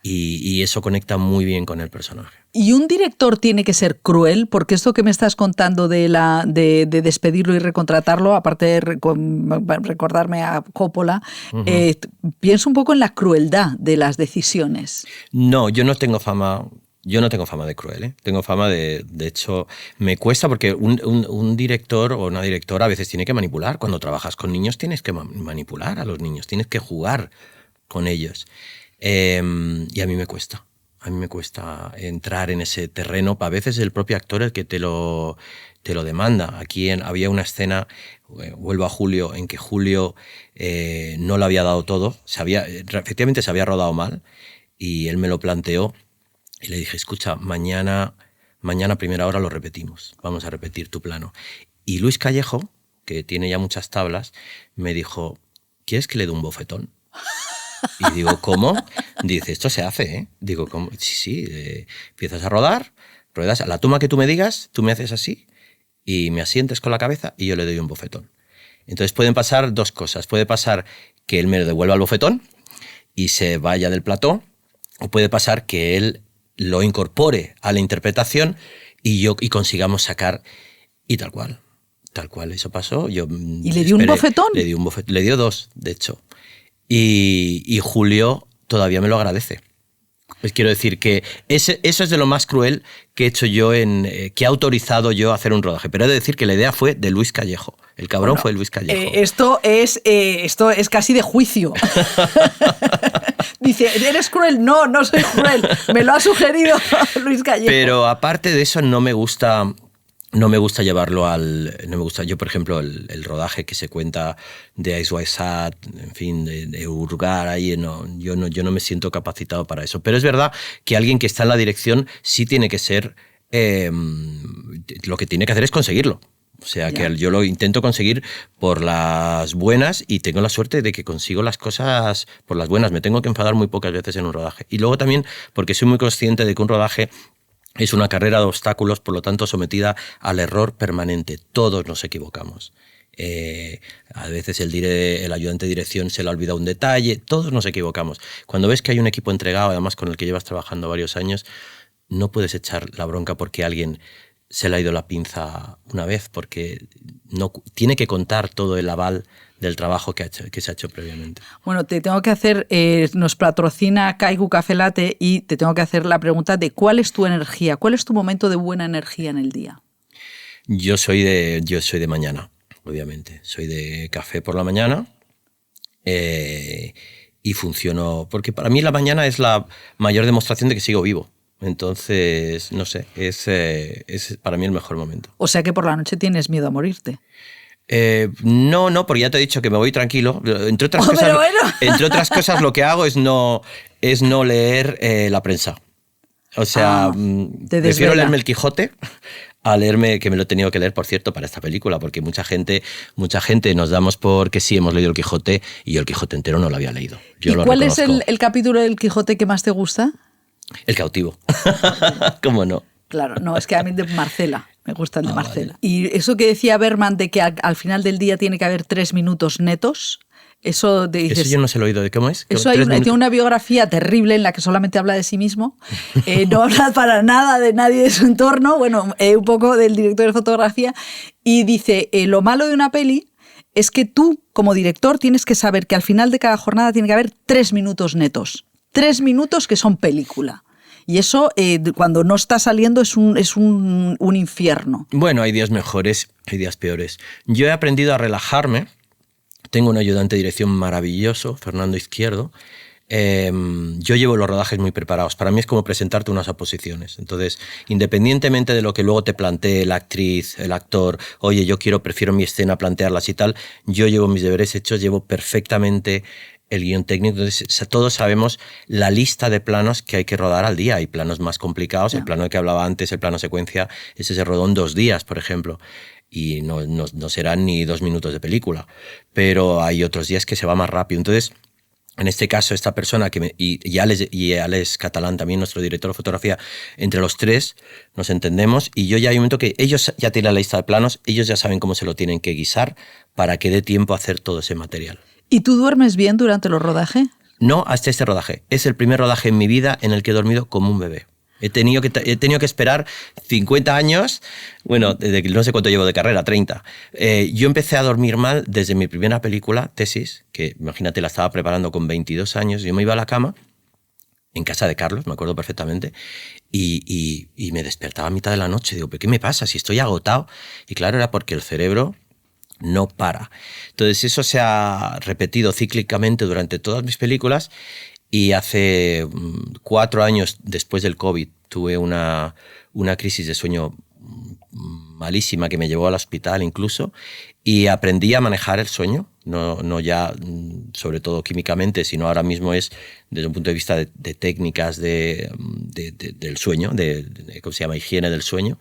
Speaker 5: Y eso conecta muy bien con el personaje.
Speaker 1: ¿Y un director tiene que ser cruel? Porque esto que me estás contando de despedirlo y recontratarlo, aparte de recordarme a Coppola, pienso un poco en la crueldad de las decisiones.
Speaker 5: No, yo no tengo fama de cruel, ¿eh? Tengo fama de hecho, me cuesta porque un director o una directora a veces tiene que manipular. Cuando trabajas con niños tienes que manipular a los niños, tienes que jugar con ellos. Y a mí me cuesta. A mí me cuesta entrar en ese terreno. A veces es el propio actor el que te lo demanda. Aquí había una escena, vuelvo a Julio, en que Julio no lo había dado todo. Efectivamente se había rodado mal y él me lo planteó y le dije, escucha, mañana a primera hora lo repetimos. Vamos a repetir tu plano. Y Luis Callejo, que tiene ya muchas tablas, me dijo, ¿quieres que le dé un bofetón? Y digo, ¿cómo? Dice, esto se hace, ¿eh? Digo, ¿cómo? Sí, empiezas a rodar, ruedas, a la toma que tú me digas, tú me haces así y me asientes con la cabeza y yo le doy un bofetón. Entonces pueden pasar dos cosas. Puede pasar que él me devuelva el bofetón y se vaya del plató, o puede pasar que él lo incorpore a la interpretación y consigamos sacar, y tal cual. Tal cual, eso pasó.
Speaker 1: ¿Y le dio un bofetón?
Speaker 5: Le dio dos, de hecho. Y Julio todavía me lo agradece. Pues quiero decir que eso es de lo más cruel que he hecho yo, que he autorizado yo a hacer un rodaje. Pero he de decir que la idea fue de Luis Callejo. El cabrón fue Luis Callejo.
Speaker 1: Esto es casi de juicio. Dice, ¿eres cruel? No, no soy cruel. Me lo ha sugerido Luis Callejo.
Speaker 5: Pero aparte de eso, no me gusta llevarlo yo, por ejemplo, el rodaje que se cuenta de Eyes Wide Shut, en fin, de hurgar ahí, yo no me siento capacitado para eso. Pero es verdad que alguien que está en la dirección sí tiene que ser, lo que tiene que hacer es conseguirlo. O sea, que yo lo intento conseguir por las buenas y tengo la suerte de que consigo las cosas por las buenas. Me tengo que enfadar muy pocas veces en un rodaje. Y luego también porque soy muy consciente de que un rodaje es una carrera de obstáculos, por lo tanto sometida al error permanente. Todos nos equivocamos. A veces el ayudante de dirección se le ha olvidado un detalle, todos nos equivocamos. Cuando ves que hay un equipo entregado, además con el que llevas trabajando varios años, no puedes echar la bronca porque alguien se le ha ido la pinza una vez, porque tiene que contar todo el aval del trabajo que se ha hecho previamente.
Speaker 1: Bueno, te tengo que hacer, nos patrocina Kaiku Café Latte y te tengo que hacer la pregunta de ¿cuál es tu energía? ¿Cuál es tu momento de buena energía en el día?
Speaker 5: Yo soy de mañana, obviamente. Soy de café por la mañana y funciono, porque para mí la mañana es la mayor demostración de que sigo vivo. Entonces, no sé, es para mí el mejor momento.
Speaker 1: O sea que por la noche tienes miedo a morirte.
Speaker 5: No, porque ya te he dicho que me voy tranquilo. Entre otras,
Speaker 1: Pero bueno.
Speaker 5: entre otras cosas, lo que hago es no leer la prensa. O sea,
Speaker 1: te
Speaker 5: prefiero
Speaker 1: desvela.
Speaker 5: leerme el Quijote a leerme, que me lo he tenido que leer, por cierto, para esta película, porque mucha gente nos damos por que sí hemos leído el Quijote y yo el Quijote entero no lo había leído. Yo
Speaker 1: ¿Y
Speaker 5: lo
Speaker 1: cuál es
Speaker 5: reconozco.
Speaker 1: el capítulo del Quijote que más te gusta?
Speaker 5: El cautivo. ¿Cómo no?
Speaker 1: Claro, no, es que a mí de Marcela, me gusta el de Marcela.
Speaker 5: Vale.
Speaker 1: Y eso que decía Berman de que al final del día tiene que haber 3 minutos netos, eso de dices,
Speaker 5: Eso yo no se lo he oído. ¿De cómo es?
Speaker 1: eso tiene una biografía terrible en la que solamente habla de sí mismo, no habla para nada de nadie de su entorno, bueno, un poco del director de fotografía, y dice, lo malo de una peli es que tú, como director, tienes que saber que al final de cada jornada tiene que haber 3 minutos netos, 3 minutos que son película. Y eso, cuando no está saliendo, es un infierno.
Speaker 5: Bueno, hay días mejores, hay días peores. Yo he aprendido a relajarme. Tengo un ayudante de dirección maravilloso, Fernando Izquierdo. Yo llevo los rodajes muy preparados. Para mí es como presentarte unas oposiciones. Entonces, independientemente de lo que luego te plantee la actriz, el actor, oye, prefiero mi escena plantearlas y tal, yo llevo mis deberes hechos, llevo perfectamente el guión técnico. Entonces, todos sabemos la lista de planos que hay que rodar al día. Hay planos más complicados, el plano de que hablaba antes, el plano secuencia, ese se rodó en 2 días, por ejemplo. Y no serán ni 2 minutos de película. Pero hay otros días que se va más rápido. Entonces, en este caso, esta persona y Alex Catalán, también nuestro director de fotografía, entre los 3 nos entendemos, y yo ya hay un momento que ellos ya tienen la lista de planos, ellos ya saben cómo se lo tienen que guisar para que dé tiempo a hacer todo ese material.
Speaker 1: ¿Y tú duermes bien durante los rodajes?
Speaker 5: No hasta este rodaje. Es el primer rodaje en mi vida en el que he dormido como un bebé. He tenido que esperar 50 años, bueno, desde no sé cuánto llevo de carrera, 30. Yo empecé a dormir mal desde mi primera película, Tesis, que imagínate, la estaba preparando con 22 años. Yo me iba a la cama, en casa de Carlos, me acuerdo perfectamente, y me despertaba a mitad de la noche. Digo, ¿pero qué me pasa? Si estoy agotado. Y claro, era porque el cerebro no para. Entonces eso se ha repetido cíclicamente durante todas mis películas. Y hace 4 años después del COVID tuve una crisis de sueño malísima que me llevó al hospital incluso, y aprendí a manejar el sueño, no ya sobre todo químicamente, sino ahora mismo es desde un punto de vista de técnicas del sueño, de ¿cómo se llama? Higiene del sueño.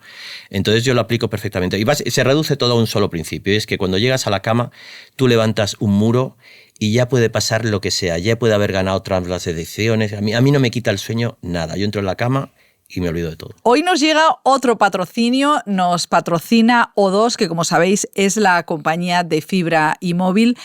Speaker 5: Entonces yo lo aplico perfectamente. Y se reduce todo a un solo principio, y es que cuando llegas a la cama tú levantas un muro y ya puede pasar lo que sea, ya puede haber ganado Trump las elecciones. A mí no me quita el sueño nada. Yo entro en la cama y me olvido de todo.
Speaker 1: Hoy nos llega otro patrocinio, nos patrocina O2, que como sabéis es la compañía de fibra y móvil.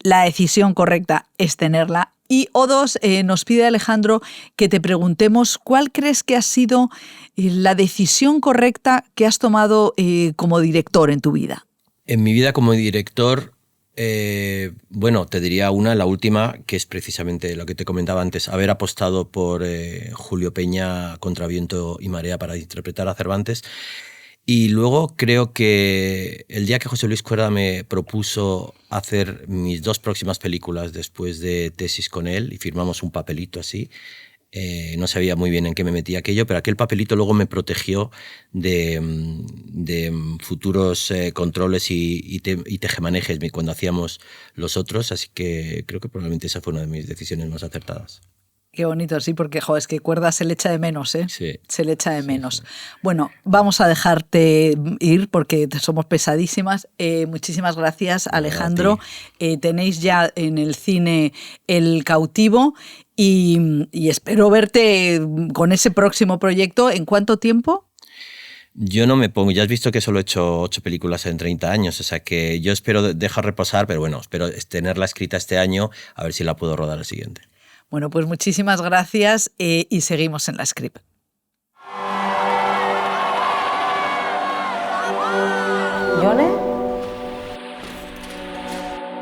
Speaker 1: La decisión correcta es tenerla. Y O2 nos pide, Alejandro, que te preguntemos cuál crees que ha sido la decisión correcta que has tomado como director en tu vida.
Speaker 5: En mi vida como director, bueno, te diría la última, que es precisamente lo que te comentaba antes, haber apostado por Julio Peña contra viento y marea para interpretar a Cervantes. Y luego creo que el día que José Luis Cuerda me propuso hacer mis 2 próximas películas después de Tesis con él, y firmamos un papelito así, no sabía muy bien en qué me metía aquello, pero aquel papelito luego me protegió de futuros controles y tejemanejes cuando hacíamos los otros, así que creo que probablemente esa fue una de mis decisiones más acertadas.
Speaker 1: Qué bonito, sí, porque es que Cuerda se le echa de menos, ¿eh?
Speaker 5: Sí.
Speaker 1: Se le echa de menos. Sí. Bueno, vamos a dejarte ir porque somos pesadísimas. Muchísimas gracias, Alejandro. Tenéis ya en el cine El Cautivo y espero verte con ese próximo proyecto. ¿En cuánto tiempo?
Speaker 5: Yo no me pongo, ya has visto que solo he hecho 8 películas en 30 años, o sea que yo espero dejar reposar, pero bueno, espero tenerla escrita este año, a ver si la puedo rodar el siguiente.
Speaker 1: Bueno, pues muchísimas gracias y seguimos en la script.
Speaker 6: ¿Yone?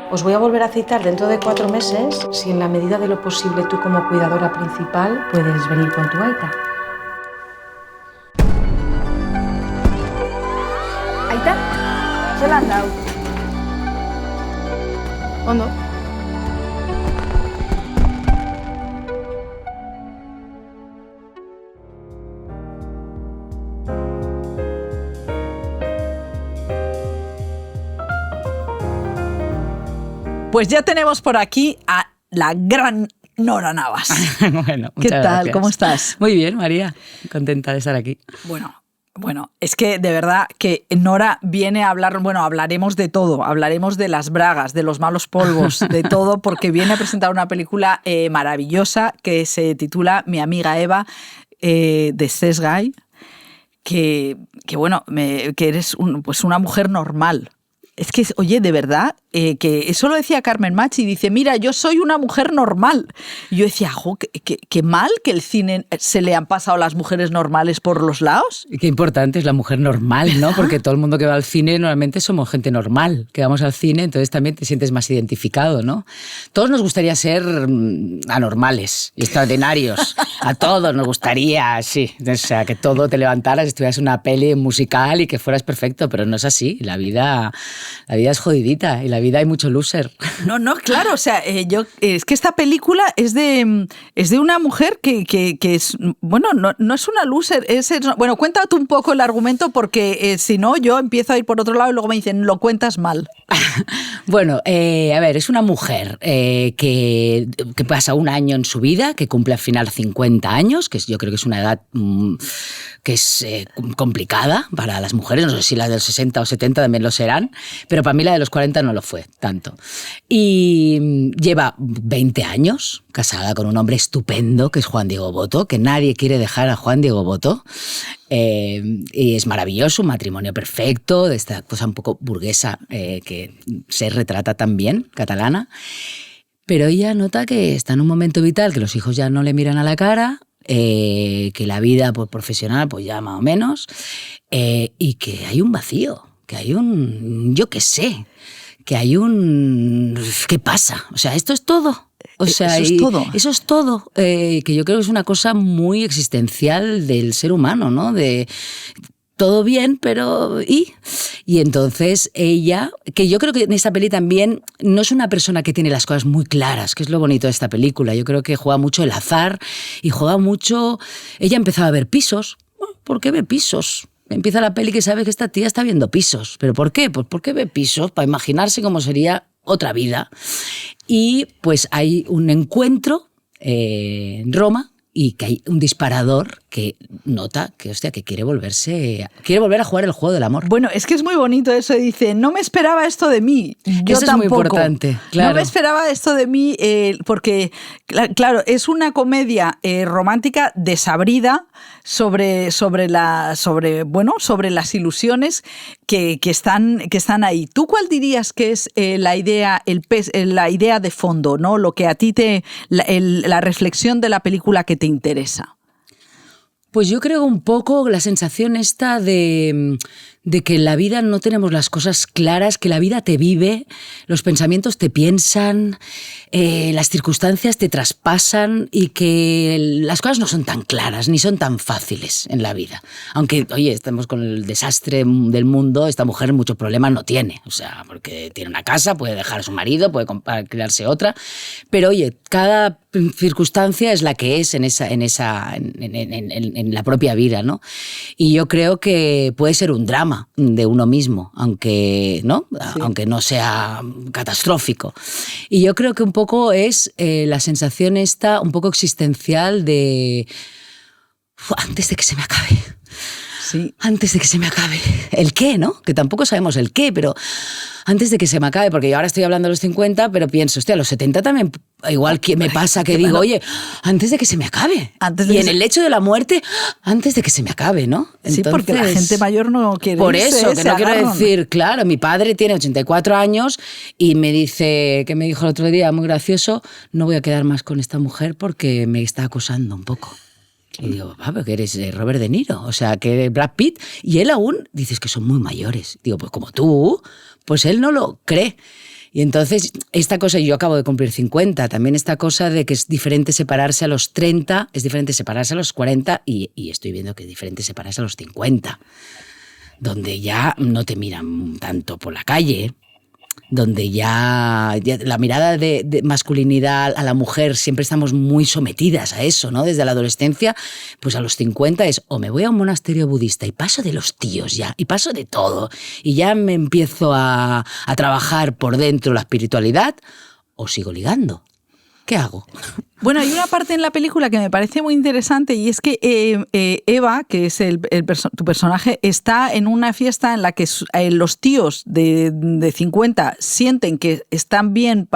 Speaker 6: Os voy a volver a citar dentro de 4 meses, si en la medida de lo posible tú como cuidadora principal puedes venir con tu aita.
Speaker 3: ¿Aita? Se la han dado. ¿Ondo?
Speaker 1: Pues ya tenemos por aquí a la gran Nora Navas.
Speaker 7: Bueno,
Speaker 1: ¿Qué tal?
Speaker 7: gracias.
Speaker 1: ¿Cómo estás?
Speaker 7: Muy bien, María. Contenta de estar aquí.
Speaker 1: Bueno, es que de verdad que Nora viene a hablar, hablaremos de todo, hablaremos de las bragas, de los malos polvos, de todo, porque viene a presentar una película maravillosa que se titula Mi amiga Eva, de Cesc Gall, que eres una mujer normal. Es que, oye, de verdad, que eso lo decía Carmen Machi, dice, mira, yo soy una mujer normal. Y yo decía, qué mal que el cine se le han pasado a las mujeres normales por los lados.
Speaker 7: Y qué importante es la mujer normal, ¿no? Porque todo el mundo que va al cine normalmente somos gente normal, que vamos al cine, entonces también te sientes más identificado, ¿no? Todos nos gustaría ser anormales y extraordinarios. A todos nos gustaría, sí. O sea, que todo te levantaras, estuvieras en una peli musical y que fueras perfecto, pero no es así. La vida es jodidita y la vida hay mucho loser.
Speaker 1: No, claro, o sea, es que esta película es de una mujer que es, no es una loser, bueno, cuéntate un poco el argumento porque si no yo empiezo a ir por otro lado y luego me dicen, lo cuentas mal.
Speaker 7: Bueno, a ver, es una mujer que pasa un año en su vida, que cumple al final 50 años, que yo creo que es una edad que es complicada para las mujeres, no sé si las del 60 o 70 también lo serán, pero para mí la de los 40 no lo fue tanto. Y lleva 20 años casada con un hombre estupendo, que es Juan Diego Botto, que nadie quiere dejar a Juan Diego Botto. Y es maravilloso, un matrimonio perfecto, de esta cosa un poco burguesa que se retrata tan bien, catalana. Pero ella nota que está en un momento vital, que los hijos ya no le miran a la cara, que la vida profesional pues ya más o menos, y que hay un vacío, que hay yo qué sé, que hay ¿qué pasa? O sea, esto es todo. O sea,
Speaker 1: eso es todo.
Speaker 7: Eso es todo, que yo creo que es una cosa muy existencial del ser humano, ¿no? De todo bien, pero ¿y? Y entonces ella, que yo creo que en esta peli también no es una persona que tiene las cosas muy claras, que es lo bonito de esta película. Yo creo que juega mucho el azar y juega mucho... Ella empezaba a ver pisos. ¿Por qué ve pisos? Empieza la peli que sabe que esta tía está viendo pisos. ¿Pero por qué? Pues porque ve pisos para imaginarse cómo sería otra vida. Y pues hay un encuentro en Roma y que hay un disparador que nota que, hostia, que quiere volver a jugar el juego del amor.
Speaker 1: Bueno, es que es muy bonito eso. Dice, no me esperaba esto de mí. Yo
Speaker 7: eso
Speaker 1: tampoco.
Speaker 7: Es muy importante, claro.
Speaker 1: No me esperaba esto de mí porque, claro, es una comedia romántica desabrida sobre las ilusiones que están ahí. ¿Tú cuál dirías que es la idea de fondo, ¿no? Lo que a ti la reflexión de la película que te interesa?
Speaker 7: Pues yo creo un poco la sensación esta de que en la vida no tenemos las cosas claras, que la vida te vive, los pensamientos te piensan, las circunstancias te traspasan y que las cosas no son tan claras ni son tan fáciles en la vida. Aunque, oye, estamos con el desastre del mundo, esta mujer muchos problemas no tiene, o sea, porque tiene una casa, puede dejar a su marido, puede crearse otra, pero oye, cada circunstancia es la que es en la propia vida, ¿no? Y yo creo que puede ser un drama de uno mismo, aunque no sea catastrófico. Y yo creo que un poco es la sensación esta un poco existencial de antes de que se me acabe.
Speaker 1: Sí.
Speaker 7: Antes de que se me acabe. ¿El qué, no? Que tampoco sabemos el qué, pero antes de que se me acabe, porque yo ahora estoy hablando de los 50, pero pienso, hostia, a los 70 también, igual que me pasa que digo, oye, antes de que se me acabe. Y en el lecho de la muerte, antes de que se me acabe, ¿no?
Speaker 1: Entonces, sí, porque la gente mayor no quiere
Speaker 7: por eso, que no quiero
Speaker 1: agarran.
Speaker 7: decir, claro, mi padre tiene 84 años y me dice, que me dijo el otro día, muy gracioso, no voy a quedar más con esta mujer porque me está acosando un poco. Y digo, papá, pero que eres Robert De Niro, o sea, que eres Brad Pitt, y él aún, dices que son muy mayores. Digo, pues como tú, pues él no lo cree. Y entonces, esta cosa, yo acabo de cumplir 50, también esta cosa de que es diferente separarse a los 30, es diferente separarse a los 40, y estoy viendo que es diferente separarse a los 50, donde ya no te miran tanto por la calle, donde ya la mirada de masculinidad a la mujer siempre estamos muy sometidas a eso, ¿no? Desde la adolescencia, pues a los 50 es o me voy a un monasterio budista y paso de los tíos ya, y paso de todo, y ya me empiezo a trabajar por dentro la espiritualidad, o sigo ligando. ¿Qué hago?
Speaker 1: Bueno, hay una parte en la película que me parece muy interesante y es que Eva, que es tu personaje, está en una fiesta en la que los tíos de 50 sienten que están bien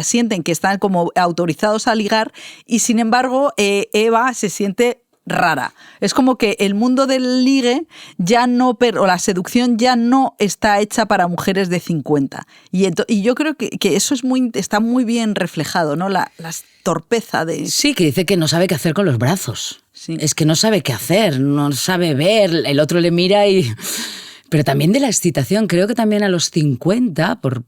Speaker 1: sienten que están como autorizados a ligar y sin embargo Eva se siente rara. Es como que el mundo del ligue ya no, o la seducción ya no está hecha para mujeres de 50. Y yo creo que eso está muy bien reflejado, ¿no? La torpeza de...
Speaker 7: Sí, que dice que no sabe qué hacer con los brazos.
Speaker 1: Sí.
Speaker 7: Es que no sabe qué hacer, no sabe ver, el otro le mira y... Pero también de la excitación, creo que también a los 50, por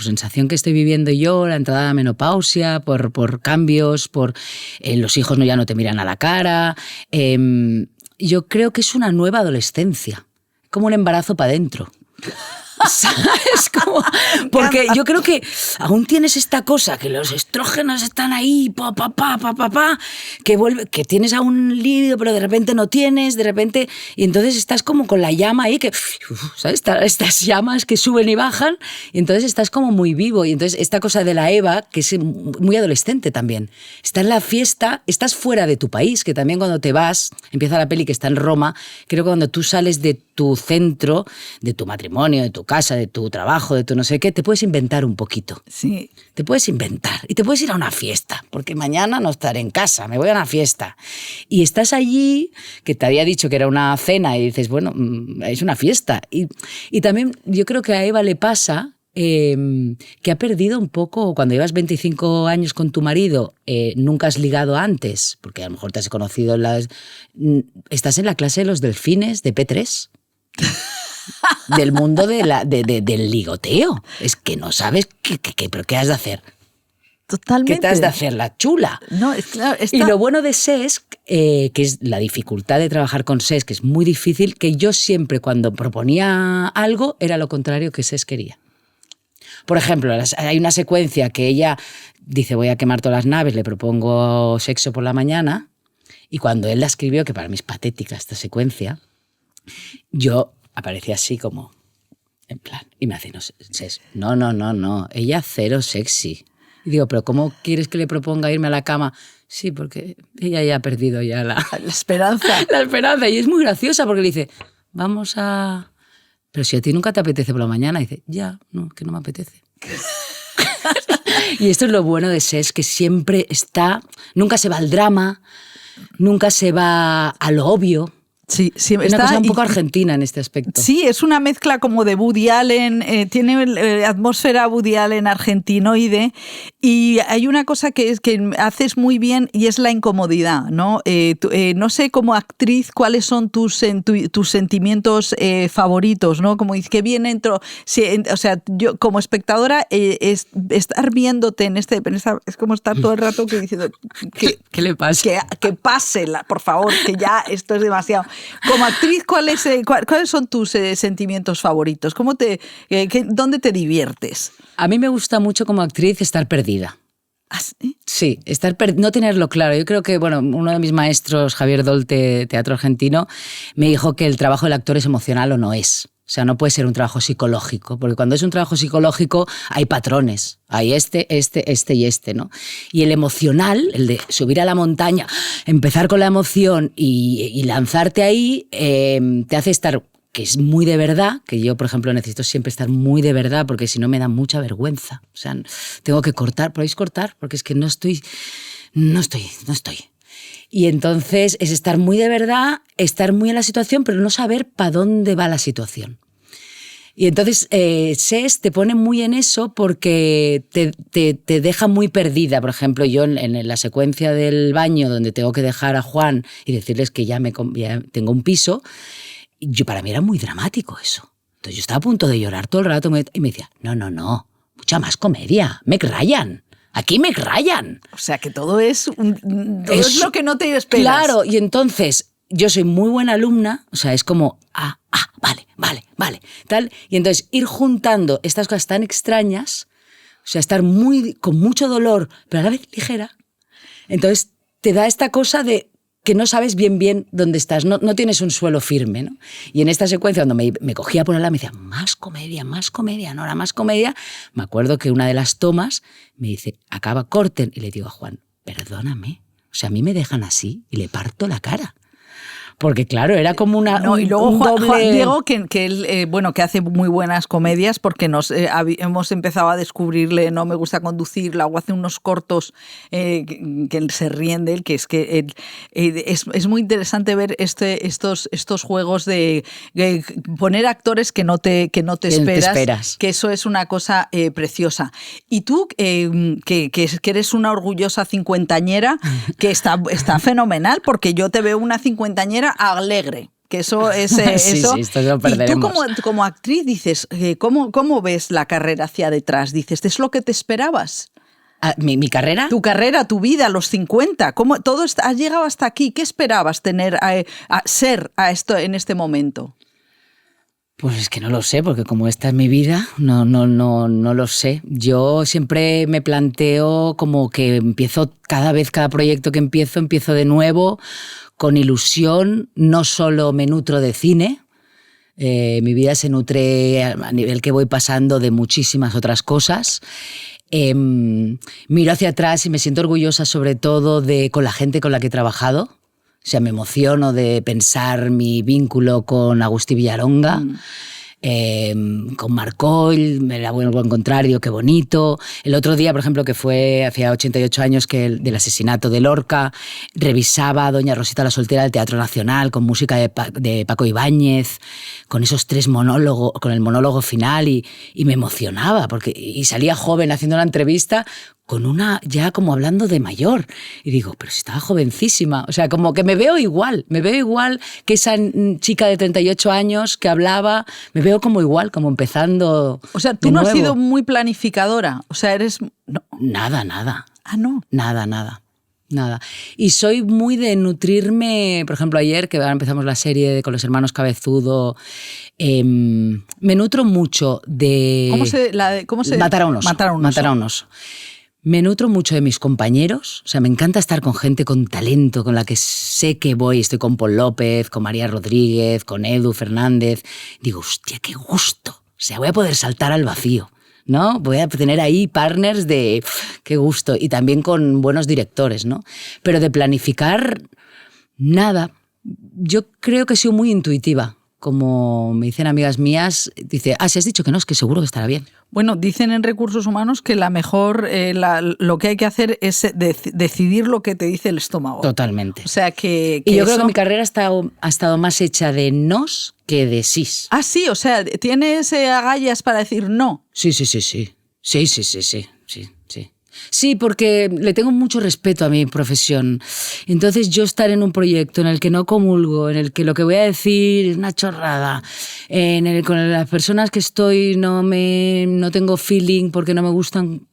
Speaker 7: sensación que estoy viviendo yo, la entrada a la menopausia, por cambios, los hijos ya no te miran a la cara, yo creo que es una nueva adolescencia, como un embarazo para adentro. ¿Sabes? Porque yo creo que aún tienes esta cosa, que los estrógenos están ahí, que tienes aún líquido, pero de repente no tienes, y entonces estás como con la llama ahí, ¿sabes? Estas llamas que suben y bajan, y entonces estás como muy vivo, y entonces esta cosa de la Eva, que es muy adolescente también, está en la fiesta, estás fuera de tu país, que también cuando te vas, empieza la peli que está en Roma, creo que cuando tú sales de tu centro, de tu matrimonio, de tu casa, de tu trabajo, de tu no sé qué, te puedes inventar un poquito.
Speaker 1: Sí.
Speaker 7: Te puedes inventar y te puedes ir a una fiesta, porque mañana no estaré en casa, me voy a una fiesta. Y estás allí, que te había dicho que era una cena, y dices, bueno, es una fiesta. Y también yo creo que a Eva le pasa que ha perdido un poco, cuando llevas 25 años con tu marido, nunca has ligado antes, porque a lo mejor te has conocido estás en la clase de los delfines de P3. Del mundo del ligoteo. Es que no sabes pero qué has de hacer.
Speaker 1: Totalmente.
Speaker 7: ¿Qué te has de hacer? La chula.
Speaker 1: No, es claro.
Speaker 7: Y lo bueno de SES, que es la dificultad de trabajar con SES, que es muy difícil, que yo siempre cuando proponía algo era lo contrario que SES quería. Por ejemplo, hay una secuencia que ella dice voy a quemar todas las naves, le propongo sexo por la mañana, y cuando él la escribió, que para mí es patética esta secuencia, yo aparecía así como, en plan, y me hace, no, ella cero sexy. Y digo, pero ¿cómo quieres que le proponga irme a la cama? Sí, porque ella ya ha perdido ya la
Speaker 1: esperanza.
Speaker 7: La esperanza, y es muy graciosa porque le dice, vamos a... Pero si a ti nunca te apetece por la mañana, y dice, ya, no, que no me apetece. Y esto es lo bueno de SES, que siempre nunca se va al drama, nunca se va a lo obvio.
Speaker 1: Sí,
Speaker 7: es una cosa un poco argentina en este aspecto.
Speaker 1: Sí, es una mezcla como de Woody Allen, tiene atmósfera Woody Allen argentinoide, y hay una cosa que haces muy bien y es la incomodidad, ¿no? No sé, como actriz, cuáles son tus sentimientos favoritos, ¿no? Como dices, que bien entro, o sea, yo como espectadora estar viéndote en es como estar todo el rato diciendo
Speaker 7: ¿Qué le pasa?
Speaker 1: Que pase, por favor, que ya esto es demasiado. Como actriz, ¿cuáles son tus sentimientos favoritos? ¿Dónde te diviertes?
Speaker 7: A mí me gusta mucho como actriz estar perdida.
Speaker 1: ¿Ah, sí?
Speaker 7: Sí, no tenerlo claro. Yo creo que, uno de mis maestros, Javier Dolte, teatro argentino, me dijo que el trabajo del actor es emocional o no es. O sea, no puede ser un trabajo psicológico, porque cuando es un trabajo psicológico hay patrones, hay este y este, ¿no? Y el emocional, el de subir a la montaña, empezar con la emoción y lanzarte ahí, te hace estar, que es muy de verdad, que yo, por ejemplo, necesito siempre estar muy de verdad, porque si no me da mucha vergüenza. O sea, tengo que cortar, ¿podéis cortar? Porque es que no estoy. Y entonces es estar muy de verdad, estar muy en la situación, pero no saber para dónde va la situación. Y entonces SES te pone muy en eso porque te deja muy perdida. Por ejemplo, yo en la secuencia del baño donde tengo que dejar a Juan y decirles que ya tengo un piso, para mí era muy dramático eso. Entonces yo estaba a punto de llorar todo el rato y me decía, no, mucha más comedia, Meg Ryan. Aquí Meg Ryan.
Speaker 1: O sea, que todo es lo que no te esperas.
Speaker 7: Claro, y entonces yo soy muy buena alumna, o sea, es como, vale, tal. Y entonces ir juntando estas cosas tan extrañas, o sea, estar con mucho dolor, pero a la vez ligera. Entonces te da esta cosa de que no sabes bien dónde estás, no tienes un suelo firme, ¿no? Y en esta secuencia, cuando me cogía por el lado, me decía, más comedia, Nora, más comedia. Me acuerdo que una de las tomas me dice, corten. Y le digo a Juan, perdóname, o sea, a mí me dejan así y le parto la cara. Porque claro, era como
Speaker 1: y luego Juan
Speaker 7: doble...
Speaker 1: Diego, que él, que hace muy buenas comedias, porque hemos empezado a descubrirle No me gusta conducir, luego hace unos cortos que se ríen de él, que es muy interesante ver estos juegos de poner actores que no te esperas, que eso es una cosa preciosa. Y tú, que eres una orgullosa cincuentañera, que está fenomenal, porque yo te veo una cincuentañera alegre, que eso es
Speaker 7: sí,
Speaker 1: eso.
Speaker 7: Sí, esto lo perderemos.
Speaker 1: Y tú como actriz dices, ¿cómo ves la carrera hacia detrás? Dices, ¿es lo que te esperabas?
Speaker 7: ¿Mi carrera?
Speaker 1: Tu carrera, tu vida, a los 50, has llegado hasta aquí? ¿Qué esperabas tener, ser en este momento?
Speaker 7: Pues es que no lo sé, porque como esta es mi vida, no lo sé. Yo siempre me planteo como que cada proyecto que empiezo de nuevo, con ilusión, no solo me nutro de cine, mi vida se nutre a nivel que voy pasando de muchísimas otras cosas. Miro hacia atrás y me siento orgullosa sobre todo con la gente con la que he trabajado. O sea, me emociono de pensar mi vínculo con Agustí Villaronga. Con Marcoll, me la vuelvo a encontrar, digo, qué bonito. El otro día, por ejemplo, que fue hacía 88 años del asesinato de Lorca, revisaba a Doña Rosita la Soltera del Teatro Nacional con música de Paco Ibáñez, con esos 3 monólogos, con el monólogo final y me emocionaba, y salía joven haciendo la entrevista con ya como hablando de mayor. Y digo, pero si estaba jovencísima. O sea, como que me veo igual que esa chica de 38 años que hablaba, me veo como igual, como empezando.
Speaker 1: O sea, tú no has sido muy planificadora. O sea, eres... No.
Speaker 7: Nada.
Speaker 1: Ah, no.
Speaker 7: Nada. Y soy muy de nutrirme, por ejemplo, ayer, que ahora empezamos la serie con los hermanos Cabezudo, me nutro mucho de...
Speaker 1: ¿Cómo se?
Speaker 7: Matar a un oso.
Speaker 1: Matar a un oso.
Speaker 7: Me nutro mucho de mis compañeros, o sea, me encanta estar con gente con talento, con la que sé que voy. Estoy con Paul López, con María Rodríguez, con Edu Fernández. Digo, hostia, qué gusto. O sea, voy a poder saltar al vacío, ¿no? Voy a tener ahí partners de qué gusto. Y también con buenos directores, ¿no? Pero de planificar, nada. Yo creo que he sido muy intuitiva. Como me dicen amigas mías, dice, si has dicho que no, es que seguro que estará bien.
Speaker 1: Bueno, dicen en Recursos Humanos que lo que hay que hacer es decidir lo que te dice el estómago.
Speaker 7: Totalmente.
Speaker 1: O sea que
Speaker 7: y yo creo que mi carrera ha estado más hecha de nos que de sís.
Speaker 1: Ah, sí, o sea, ¿tienes agallas para decir no?
Speaker 7: Sí. Sí, porque le tengo mucho respeto a mi profesión. Entonces yo estar en un proyecto en el que no comulgo, en el que lo que voy a decir es una chorrada, con las personas que estoy no tengo feeling porque no me gustan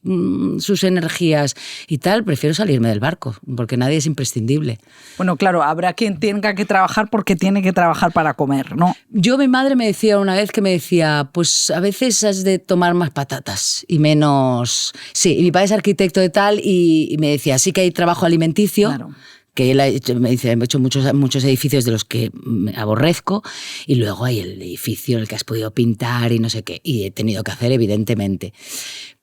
Speaker 7: sus energías y tal, prefiero salirme del barco, porque nadie es imprescindible.
Speaker 1: Bueno, claro, habrá quien tenga que trabajar porque tiene que trabajar para comer, ¿no?
Speaker 7: Mi madre me decía una vez pues a veces has de tomar más patatas y menos... Sí, y mi padre es arquitecto de tal y me decía, sí que hay trabajo alimenticio, claro, que él me dice, he hecho muchos edificios de los que me aborrezco y luego hay el edificio en el que has podido pintar y no sé qué, y he tenido que hacer evidentemente.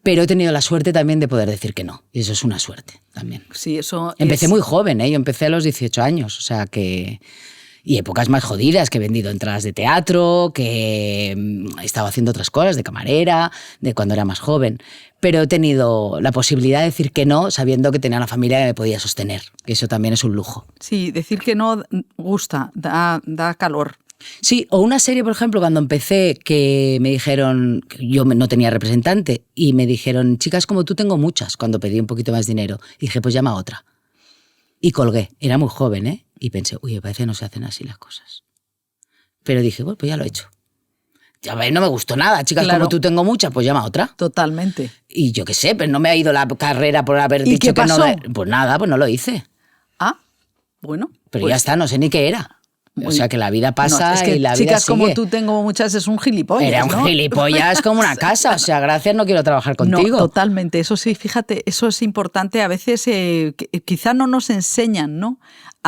Speaker 7: Pero he tenido la suerte también de poder decir que no, y eso es una suerte también.
Speaker 1: Sí, eso
Speaker 7: empecé muy joven, yo empecé a los 18 años, o sea que... Y épocas más jodidas, que he vendido entradas de teatro, que he estado haciendo otras cosas, de camarera, de cuando era más joven. Pero he tenido la posibilidad de decir que no, sabiendo que tenía una familia que me podía sostener. Que eso también es un lujo.
Speaker 1: Sí, decir que no gusta, da calor.
Speaker 7: Sí, o una serie, por ejemplo, cuando empecé, que me dijeron, yo no tenía representante, y me dijeron, chicas como tú tengo muchas, cuando pedí un poquito más dinero. Y dije, pues llama a otra. Y colgué. Era muy joven, y pensé, me parece que no se hacen así las cosas. Pero dije, bueno, pues ya lo he hecho. Ya ves, no me gustó nada, chicas, claro, como tú tengo muchas, pues llama a otra.
Speaker 1: Totalmente.
Speaker 7: Y yo qué sé, pero no me ha ido la carrera por haber dicho
Speaker 1: que no.
Speaker 7: Pues nada, pues no lo hice.
Speaker 1: Ah, bueno.
Speaker 7: Pero pues ya está, no sé ni qué era. O sea, que la vida pasa
Speaker 1: No, es que
Speaker 7: y la vida
Speaker 1: chicas
Speaker 7: sigue.
Speaker 1: como tú tengo muchas, es un gilipollas,
Speaker 7: Era un
Speaker 1: ¿no?
Speaker 7: gilipollas como una casa. O sea, gracias, no quiero trabajar contigo.
Speaker 1: No, totalmente. Eso sí, fíjate, eso es importante. A veces quizá no nos enseñan, ¿no?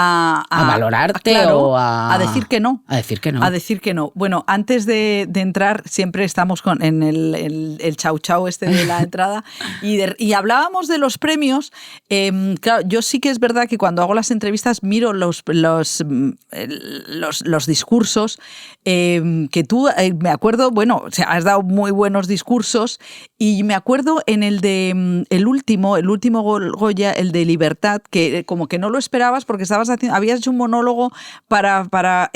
Speaker 1: A
Speaker 7: valorarte
Speaker 1: claro,
Speaker 7: o a
Speaker 1: decir que no.
Speaker 7: A decir que no.
Speaker 1: A decir que no. Bueno, antes de entrar, siempre estamos en el chau chau de la entrada y hablábamos de los premios. Claro, yo sí que es verdad que cuando hago las entrevistas miro los discursos que tú, me acuerdo, bueno, o sea, has dado muy buenos discursos y me acuerdo en el de el último Goya, el de Libertad, que como que no lo esperabas porque habías hecho un monólogo para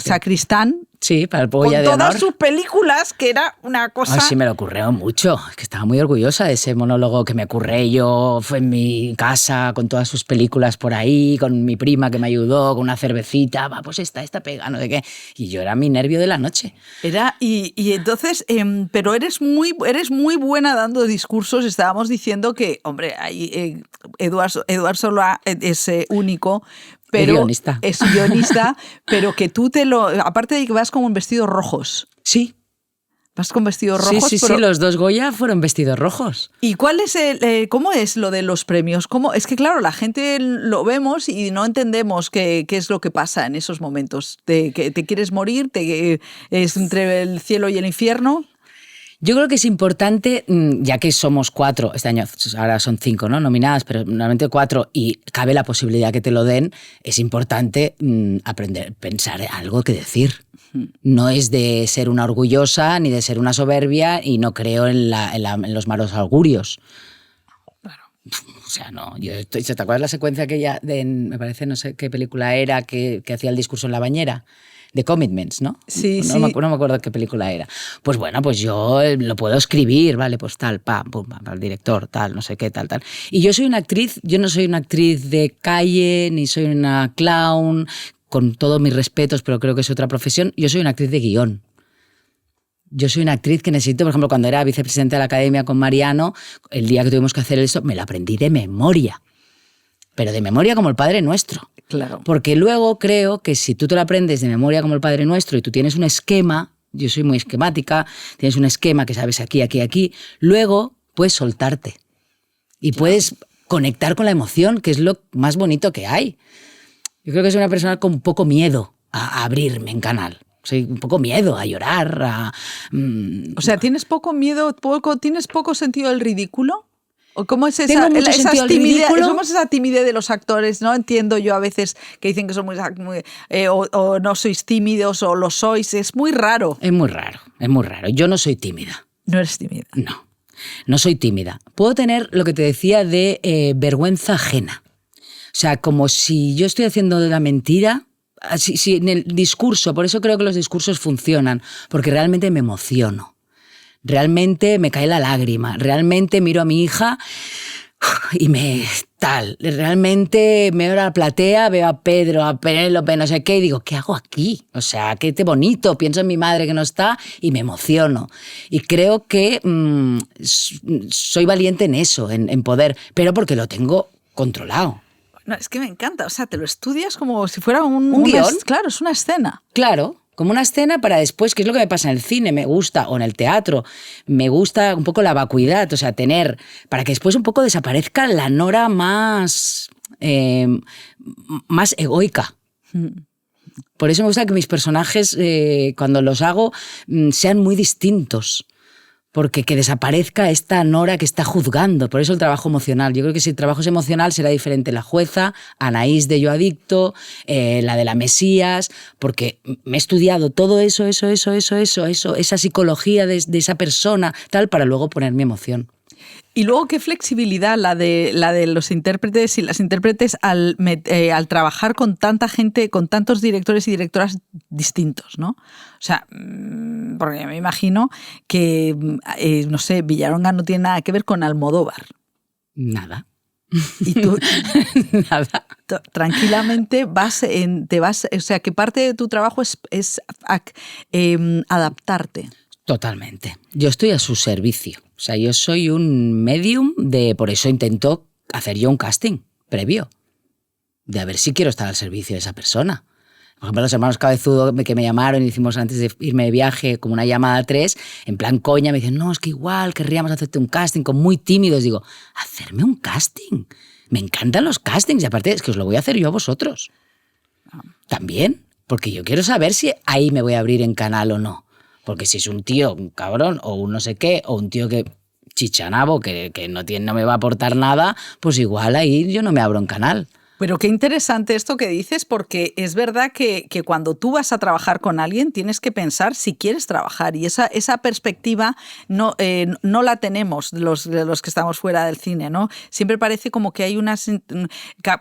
Speaker 1: Sacristán.
Speaker 7: Sí, para el Goya de
Speaker 1: Honor. Con
Speaker 7: honor.
Speaker 1: todas sus películas, que era una cosa...
Speaker 7: Ay, sí, me lo ocurrió mucho. Es que estaba muy orgullosa de ese monólogo que me ocurré yo. Fue en mi casa con todas sus películas por ahí, con mi prima que me ayudó, con una cervecita. Va, pues esta pega, no sé qué. Y yo era mi nervio de la noche.
Speaker 1: Y entonces, pero eres muy buena dando discursos. Estábamos diciendo que, hombre, ahí Eduard Solá es único, pero es guionista, pero que tú aparte de que vas como en vestidos rojos.
Speaker 7: Sí.
Speaker 1: Vas con vestidos rojos.
Speaker 7: Sí, los dos Goya fueron vestidos rojos.
Speaker 1: ¿Y cuál es cómo es lo de los premios? Es que claro, la gente lo vemos y no entendemos qué es lo que pasa en esos momentos. Que te quieres morir, es entre el cielo y el infierno.
Speaker 7: Yo creo que es importante, ya que somos 4, este año ahora son 5, ¿no? Nominadas, pero normalmente 4 y cabe la posibilidad que te lo den, es importante aprender, pensar algo que decir. No es de ser una orgullosa ni de ser una soberbia y no creo en los malos augurios.
Speaker 1: Claro.
Speaker 7: O sea, no. ¿Te acuerdas la secuencia aquella me parece, no sé qué película era, que hacía el discurso en la bañera? De Commitments, ¿no?
Speaker 1: Sí,
Speaker 7: no me acuerdo qué película era. Pues bueno, pues yo lo puedo escribir, ¿vale? Pues tal, pam, pum, al director, tal, no sé qué, tal. Y yo soy una actriz, yo no soy una actriz de calle, ni soy una clown, con todos mis respetos, pero creo que es otra profesión. Yo soy una actriz de guión. Yo soy una actriz que necesito, por ejemplo, cuando era vicepresidenta de la Academia con Mariano, el día que tuvimos que hacer esto, me lo aprendí de memoria. Pero de memoria como el Padre Nuestro.
Speaker 1: Claro.
Speaker 7: Porque luego creo que si tú te lo aprendes de memoria como el Padre Nuestro y tú tienes un esquema, yo soy muy esquemática, tienes un esquema que sabes aquí, aquí, aquí, luego puedes soltarte y puedes conectar con la emoción, que es lo más bonito que hay. Yo creo que soy una persona con poco miedo a abrirme en canal. Soy un poco miedo a llorar. O sea,
Speaker 1: ¿tienes poco miedo, tienes poco sentido del ridículo? ¿O cómo es
Speaker 7: esa
Speaker 1: timidez? ¿Cómo es esa timidez de los actores? No entiendo yo a veces que dicen que son muy o no sois tímidos o lo sois. Es muy raro.
Speaker 7: Es muy raro. Yo no soy tímida.
Speaker 1: ¿No eres tímida?
Speaker 7: No soy tímida. Puedo tener lo que te decía de vergüenza ajena. O sea, como si yo estoy haciendo la mentira, si en el discurso, por eso creo que los discursos funcionan, porque realmente me emociono. Realmente me cae la lágrima, realmente miro a mi hija y realmente me veo a la platea, veo a Pedro, a Penélope, no sé qué, y digo, ¿qué hago aquí? O sea, qué bonito, pienso en mi madre que no está y me emociono. Y creo que soy valiente en eso, en poder, pero porque lo tengo controlado.
Speaker 1: No, es que me encanta, o sea, te lo estudias como si fuera un
Speaker 7: guión.
Speaker 1: Claro, es una escena.
Speaker 7: Claro. Como una escena para después, que es lo que me pasa en el cine, me gusta, o en el teatro, me gusta un poco la vacuidad, o sea, para que después un poco desaparezca la Nora más egoica. Por eso me gusta que mis personajes, cuando los hago, sean muy distintos. Porque que desaparezca esta Nora que está juzgando. Por eso el trabajo emocional. Yo creo que si el trabajo es emocional será diferente la jueza, Anaís de Yo Adicto, la de la Mesías, porque me he estudiado todo eso, esa psicología de esa persona, tal, para luego poner mi emoción.
Speaker 1: Y luego qué flexibilidad la de los intérpretes y las intérpretes al trabajar con tanta gente, con tantos directores y directoras distintos, ¿no? O sea, porque me imagino que, no sé, Villaronga no tiene nada que ver con Almodóvar.
Speaker 7: Nada.
Speaker 1: Y tú
Speaker 7: nada.
Speaker 1: Tranquilamente o sea, que parte de tu trabajo es adaptarte.
Speaker 7: Totalmente. Yo estoy a su servicio. O sea, yo soy un medium por eso intento hacer yo un casting previo, de a ver si quiero estar al servicio de esa persona. Por ejemplo, los hermanos Cabezudo que me llamaron y hicimos antes de irme de viaje como una llamada a 3, en plan coña, me dicen, no, es que igual querríamos hacerte un casting, con muy tímidos. Digo, ¿hacerme un casting? Me encantan los castings y aparte es que os lo voy a hacer yo a vosotros. También, porque yo quiero saber si ahí me voy a abrir en canal o no. Porque si es un tío, un cabrón, o un no sé qué, o un tío que chichanabo, que no me va a aportar nada, pues igual ahí yo no me abro en canal.
Speaker 1: Pero qué interesante esto que dices, porque es verdad que cuando tú vas a trabajar con alguien tienes que pensar si quieres trabajar, y esa perspectiva no la tenemos los que estamos fuera del cine, ¿no? Siempre parece como que hay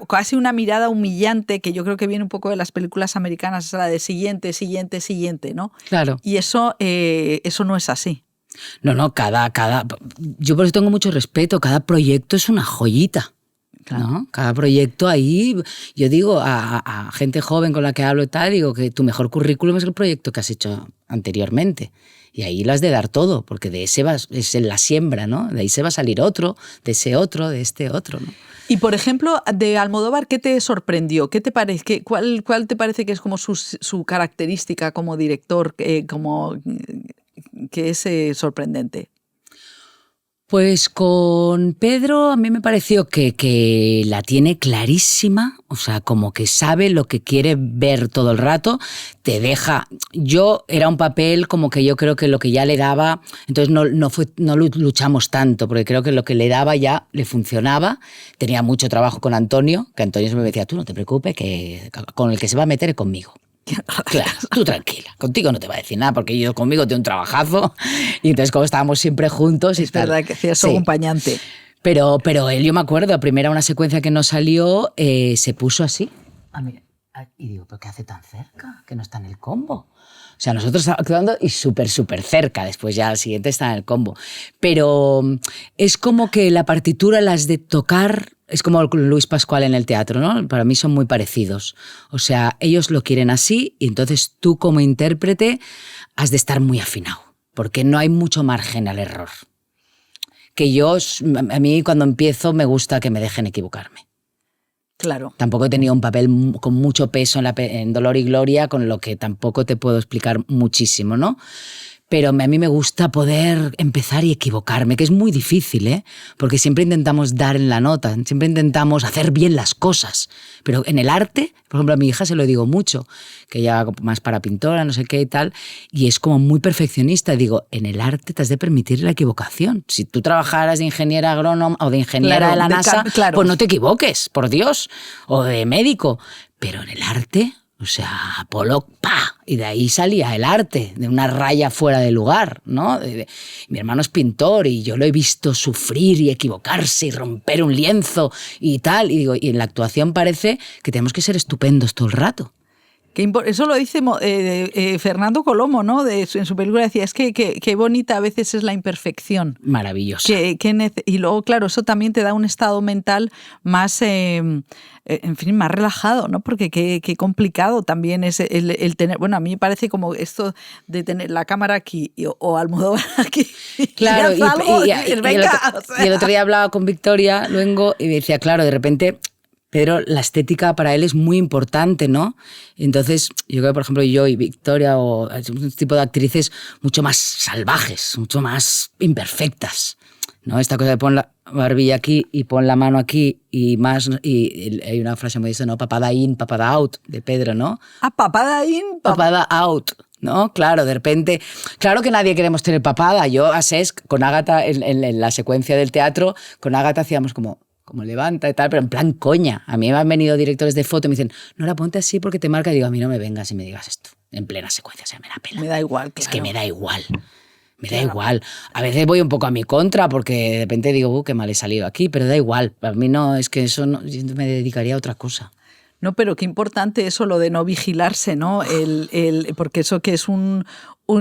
Speaker 1: casi una mirada humillante, que yo creo que viene un poco de las películas americanas, esa de siguiente, siguiente, siguiente, ¿no?
Speaker 7: Claro.
Speaker 1: Y eso no es así.
Speaker 7: No, yo por eso tengo mucho respeto, cada proyecto es una joyita. Claro. ¿No? Cada proyecto ahí, yo digo a gente joven con la que hablo y tal, digo que tu mejor currículum es el proyecto que has hecho anteriormente. Y ahí lo has de dar todo, porque de ese es la siembra, ¿no? De ahí se va a salir otro, de ese otro, de este otro, ¿no?
Speaker 1: Y, por ejemplo, de Almodóvar, ¿qué te sorprendió? ¿Qué te parece? ¿Cuál te parece que es como su característica como director, como que es sorprendente?
Speaker 7: Pues con Pedro a mí me pareció que la tiene clarísima, o sea, como que sabe lo que quiere ver todo el rato, te deja... Yo era un papel como que yo creo que lo que ya le daba, entonces no luchamos tanto, porque creo que lo que le daba ya le funcionaba. Tenía mucho trabajo con Antonio, que Antonio siempre me decía, tú no te preocupes, que con el que se va a meter es conmigo. Claro, tú tranquila, contigo no te va a decir nada porque yo conmigo tengo un trabajazo y entonces como estábamos siempre juntos...
Speaker 1: Es verdad que hacía su acompañante.
Speaker 7: Pero él, yo me acuerdo, primera una secuencia que no salió, se puso así. Y digo, ¿pero qué hace tan cerca? Que no está en el combo. O sea, nosotros actuando y súper cerca, después ya al siguiente está en el combo. Pero es como que la partitura, las de tocar... Es como Luis Pascual en el teatro, ¿no? Para mí son muy parecidos. O sea, ellos lo quieren así y entonces tú como intérprete has de estar muy afinado, porque no hay mucho margen al error. A mí cuando empiezo me gusta que me dejen equivocarme.
Speaker 1: Claro.
Speaker 7: Tampoco he tenido un papel con mucho peso en Dolor y Gloria, con lo que tampoco te puedo explicar muchísimo, ¿no? Pero a mí me gusta poder empezar y equivocarme, que es muy difícil, ¿eh? Porque siempre intentamos dar en la nota, siempre intentamos hacer bien las cosas. Pero en el arte, por ejemplo, a mi hija se lo digo mucho, que ella más para pintora, no sé qué y tal, y es como muy perfeccionista. Digo, en el arte te has de permitir la equivocación. Si tú trabajaras de ingeniera agrónoma o de ingeniera de la NASA, pues no te equivoques, por Dios, o de médico. Pero en el arte... O sea, Apolo, ¡pa! Y de ahí salía el arte, de una raya fuera de lugar, ¿no? Mi hermano es pintor y yo lo he visto sufrir y equivocarse y romper un lienzo y tal. Y digo, y en la actuación parece que tenemos que ser estupendos todo el rato.
Speaker 1: Eso lo dice Fernando Colomo, ¿no? En su película decía, es que qué bonita a veces es la imperfección.
Speaker 7: Maravillosa.
Speaker 1: Y luego, claro, eso también te da un estado mental más, más relajado, ¿no? Porque qué complicado también es el tener... Bueno, a mí me parece como esto de tener la cámara aquí o Almodóvar aquí.
Speaker 7: Claro, y el otro día hablaba con Victoria Luengo y me decía, claro, de repente... Pedro, la estética para él es muy importante, ¿no? Entonces, yo creo que, por ejemplo, yo y Victoria, o un tipo de actrices mucho más salvajes, mucho más imperfectas, ¿no? Esta cosa de pon la barbilla aquí y pon la mano aquí y más... Y hay una frase muy dice, ¿no? Papada in, papada out, de Pedro, ¿no?
Speaker 1: Ah, papada in,
Speaker 7: papada out. ¿No? Claro, de repente... Claro que nadie queremos tener papada. Yo, a Sesc, con Ágata, en la secuencia del teatro, con Ágata hacíamos como levanta y tal, pero en plan coña. A mí me han venido directores de foto y me dicen, Nora, ponte así porque te marca. Y digo, a mí no me vengas y me digas esto. En plena secuencia, o sea, me da pela.
Speaker 1: Me da igual, claro.
Speaker 7: Es que me da igual. Me da igual. A veces voy un poco a mi contra porque de repente digo, qué mal he salido aquí, pero da igual. A mí no, es que eso no, yo me dedicaría a otra cosa.
Speaker 1: No, pero qué importante eso, lo de no vigilarse, ¿no? Porque eso que es un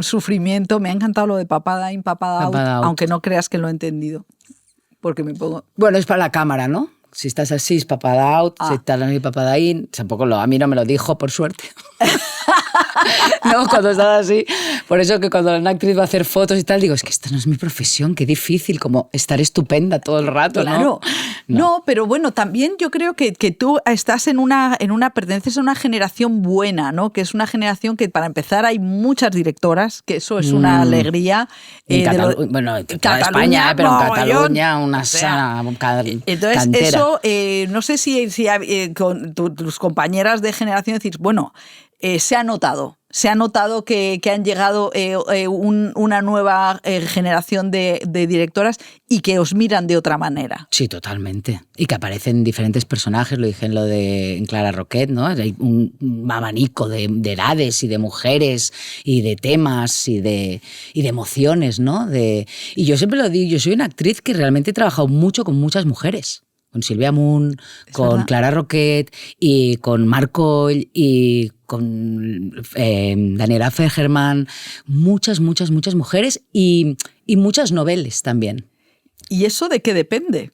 Speaker 1: sufrimiento. Me ha encantado lo de papada in, papada out, aunque no creas que lo he entendido. Porque me pongo...
Speaker 7: Bueno, es para la cámara, ¿no? Si estás así, es papada out, si estás así, papada in. Tampoco a mí no me lo dijo, por suerte. No, cuando estás así. Por eso que cuando una actriz va a hacer fotos y tal, digo, es que esta no es mi profesión, qué difícil, como estar estupenda todo el rato,
Speaker 1: claro.
Speaker 7: ¿no?
Speaker 1: No, pero bueno, también yo creo que tú estás perteneces a una generación buena, ¿no? Que es una generación que, para empezar, hay muchas directoras, que eso es una alegría.
Speaker 7: Bueno, en toda España, pero en Cataluña una sala
Speaker 1: entonces,
Speaker 7: cantera.
Speaker 1: eso, no sé si con tus compañeras de generación decís, bueno, se ha notado que han llegado una nueva generación de directoras y que os miran de otra manera.
Speaker 7: Sí, totalmente. Y que aparecen diferentes personajes, lo dije en Clara Roquet, ¿no? Hay un abanico de edades y de mujeres y de temas y de emociones, ¿no? Y yo siempre lo digo, yo soy una actriz que realmente he trabajado mucho con muchas mujeres. Con Silvia Moon, con
Speaker 1: verdad.
Speaker 7: Clara Roquet y con Marc Coll y con Daniela Fegerman, muchas mujeres y muchas noveles también.
Speaker 1: ¿Y eso de qué depende?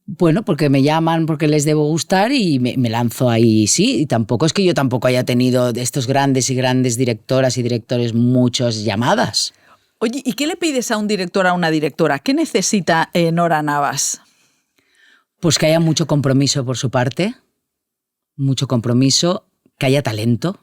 Speaker 7: Bueno, porque me llaman, porque les debo gustar y me lanzo ahí, sí. Y tampoco es que yo tampoco haya tenido de estos grandes directoras y directores muchas llamadas.
Speaker 1: Oye, ¿y qué le pides a un director, a una directora? ¿Qué necesita Nora Navas?
Speaker 7: Pues que haya mucho compromiso por su parte, mucho compromiso, que haya talento.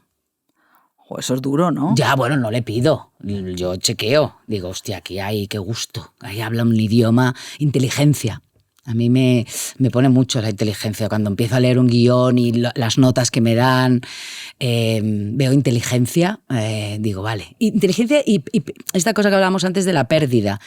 Speaker 1: Eso es duro, ¿no?
Speaker 7: Ya, bueno, no le pido, yo chequeo. Digo, hostia, aquí hay, qué gusto. Ahí habla un idioma, inteligencia. A mí me pone mucho la inteligencia. Cuando empiezo a leer un guión y las notas que me dan, veo inteligencia, digo, vale. Inteligencia y esta cosa que hablábamos antes de la pérdida,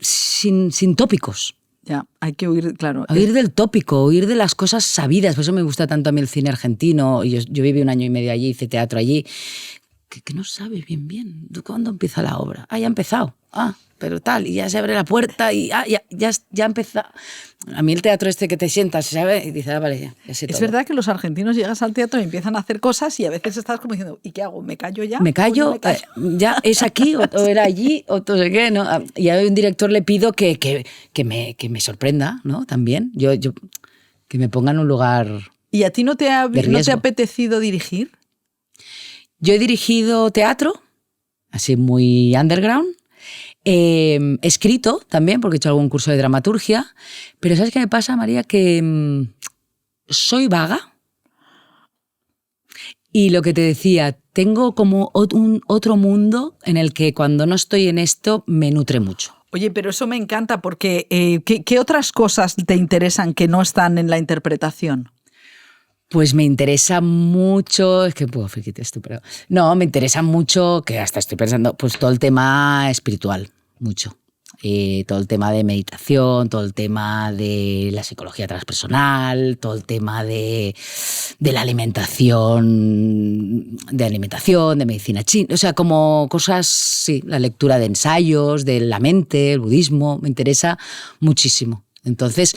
Speaker 7: sin tópicos.
Speaker 1: Ya, hay que huir, claro.
Speaker 7: Huir del tópico, huir de las cosas sabidas. Por eso me gusta tanto a mí el cine argentino. Yo viví 1 año y medio allí, hice teatro allí. Que no sabes bien. ¿Cuándo empieza la obra? Ya ha empezado. Pero tal, y ya se abre la puerta y ya empezó. A mí el teatro que te sientas, ¿sabes? Y dices, vale, ya sé todo.
Speaker 1: Es verdad que los argentinos llegas al teatro y empiezan a hacer cosas y a veces estás como diciendo, ¿y qué hago? ¿Me callo ya?
Speaker 7: ¿Me callo?
Speaker 1: No me callo.
Speaker 7: ¿Ya es aquí o era allí o no sé qué? ¿No? Y a un director le pido que me sorprenda, ¿no? También. Yo que me ponga en un lugar.
Speaker 1: ¿Y a ti no te ha apetecido dirigir?
Speaker 7: Yo he dirigido teatro, así muy underground. He escrito también, porque he hecho algún curso de dramaturgia, pero ¿sabes qué me pasa, María? Que soy vaga y lo que te decía, tengo como un otro mundo en el que cuando no estoy en esto me nutre mucho.
Speaker 1: Oye, pero eso me encanta porque ¿qué otras cosas te interesan que no están en la interpretación?
Speaker 7: Pues me interesa mucho, es que puedo friquite esto, pero no, me interesa mucho, que hasta estoy pensando, pues todo el tema espiritual, mucho. Todo el tema de meditación, todo el tema de la psicología transpersonal, todo el tema de la alimentación, de medicina china, o sea, como cosas, sí, la lectura de ensayos, de la mente, el budismo, me interesa muchísimo. Entonces,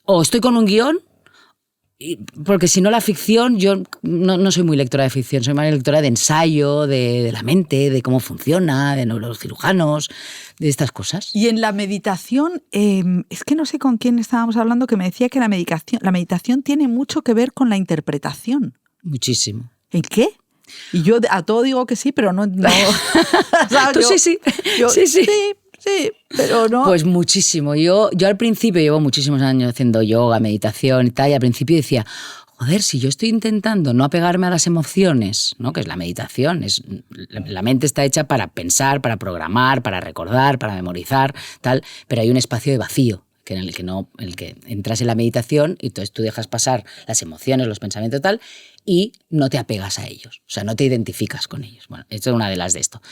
Speaker 7: o estoy con un guión, porque si no la ficción, yo no soy muy lectora de ficción, soy más lectora de ensayo, de la mente, de cómo funciona, de neurocirujanos, de estas cosas.
Speaker 1: Y en la meditación, es que no sé con quién estábamos hablando, que me decía que la meditación tiene mucho que ver con la interpretación.
Speaker 7: Muchísimo.
Speaker 1: ¿En qué? Y yo a todo digo que sí, pero no.
Speaker 7: Tú sí. Sí,
Speaker 1: pero no.
Speaker 7: Pues muchísimo. Yo al principio llevo muchísimos años haciendo yoga, meditación y tal, y al principio decía, joder, si yo estoy intentando no apegarme a las emociones, ¿no? Que es la meditación, la mente está hecha para pensar, para programar, para recordar, para memorizar, tal, pero hay un espacio de vacío en el que entras en la meditación y entonces tú dejas pasar las emociones, los pensamientos tal, y no te apegas a ellos, o sea, no te identificas con ellos. Bueno, esto es una de las de esto.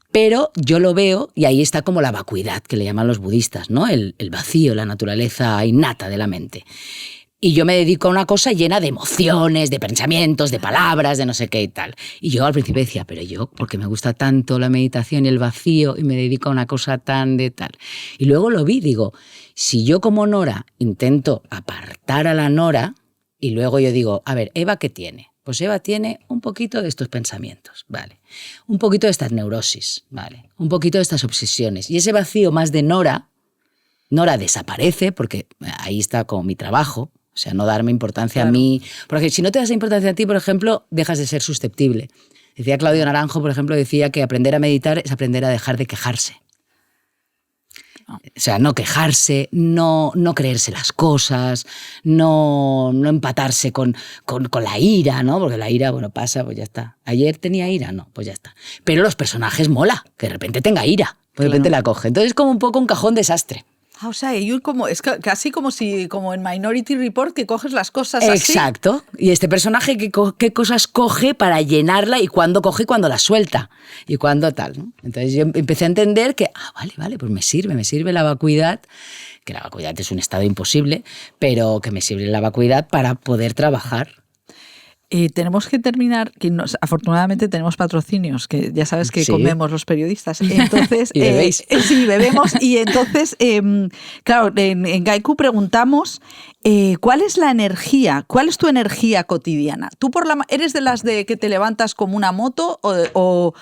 Speaker 7: Pero yo lo veo y ahí está como la vacuidad, que le llaman los budistas, ¿no? El vacío, la naturaleza innata de la mente. Y yo me dedico a una cosa llena de emociones, de pensamientos, de palabras, de no sé qué y tal. Y yo al principio decía, pero yo, porque me gusta tanto la meditación y el vacío y me dedico a una cosa tan de tal. Y luego lo vi, digo, si yo como Nora intento apartar a la Nora y luego yo digo, a ver, ¿Eva qué tiene? Pues Eva tiene un poquito de estos pensamientos, ¿vale? Un poquito de estas neurosis, ¿vale? Un poquito de estas obsesiones. Y ese vacío más de Nora desaparece porque ahí está como mi trabajo. O sea, no darme importancia a mí. Porque si no te das importancia a ti, por ejemplo, dejas de ser susceptible. Decía Claudio Naranjo, por ejemplo, decía que aprender a meditar es aprender a dejar de quejarse. O sea, no quejarse, no creerse las cosas, no empatarse con la ira, ¿no? Porque la ira, bueno, pasa, pues ya está. ¿Ayer tenía ira? No, pues ya está. Pero los personajes mola, que de repente tenga ira, de repente la coge. Entonces es como un poco un cajón desastre.
Speaker 1: O sea, es casi como en Minority Report, que coges las cosas así.
Speaker 7: Exacto. Y este personaje, ¿qué cosas coge para llenarla y cuándo coge y cuándo la suelta? Y cuándo tal, ¿no? Entonces yo empecé a entender que, vale, pues me sirve la vacuidad, que la vacuidad es un estado imposible, pero que me sirve la vacuidad para poder trabajar.
Speaker 1: Tenemos que terminar, que afortunadamente tenemos patrocinios, que ya sabes que comemos los periodistas. Entonces,
Speaker 7: y bebéis.
Speaker 1: Sí, bebemos. Y entonces, claro, en Gaiku preguntamos ¿cuál es la energía? ¿Cuál es tu energía cotidiana? ¿Tú eres de las de que te levantas como una moto o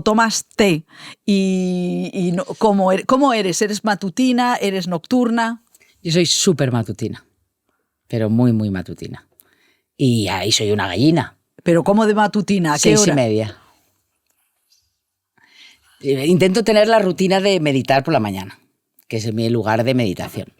Speaker 1: tomas té? Y no, ¿cómo eres? ¿Eres matutina? ¿Eres nocturna?
Speaker 7: Yo soy súper matutina, pero muy, muy matutina. Y ahí soy una gallina.
Speaker 1: ¿Pero cómo de matutina? ¿A qué hora?
Speaker 7: 6:30. Intento tener la rutina de meditar por la mañana, que es mi lugar de meditación.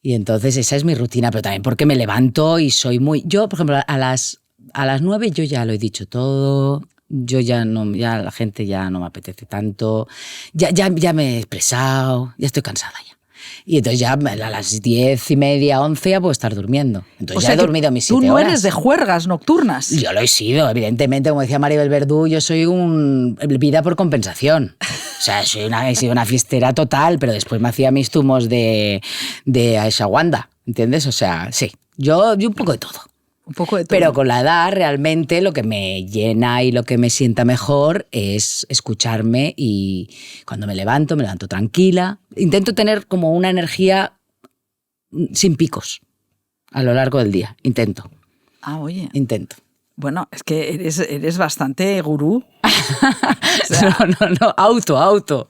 Speaker 7: Y entonces esa es mi rutina, pero también porque me levanto y soy muy... Yo, por ejemplo, a las 9 yo ya lo he dicho todo, yo ya la gente ya no me apetece tanto, ya me he expresado, ya estoy cansada ya. Y entonces ya a las 10:30, 11 ya puedo estar durmiendo. Entonces ya he dormido mis 7 horas.
Speaker 1: Tú no eres de juergas nocturnas.
Speaker 7: Yo lo he sido, evidentemente, como decía Maribel Verdú, yo soy vida por compensación. O sea, he sido una fiestera total, pero después me hacía mis zumos de ashwagandha, ¿entiendes? O sea, sí, yo un poco de todo.
Speaker 1: Un poco de todo.
Speaker 7: Pero con la edad realmente lo que me llena y lo que me sienta mejor es escucharme, y cuando me levanto tranquila. Intento tener como una energía sin picos a lo largo del día. Intento. Intento.
Speaker 1: Bueno, es que eres bastante gurú. O sea,
Speaker 7: no, auto.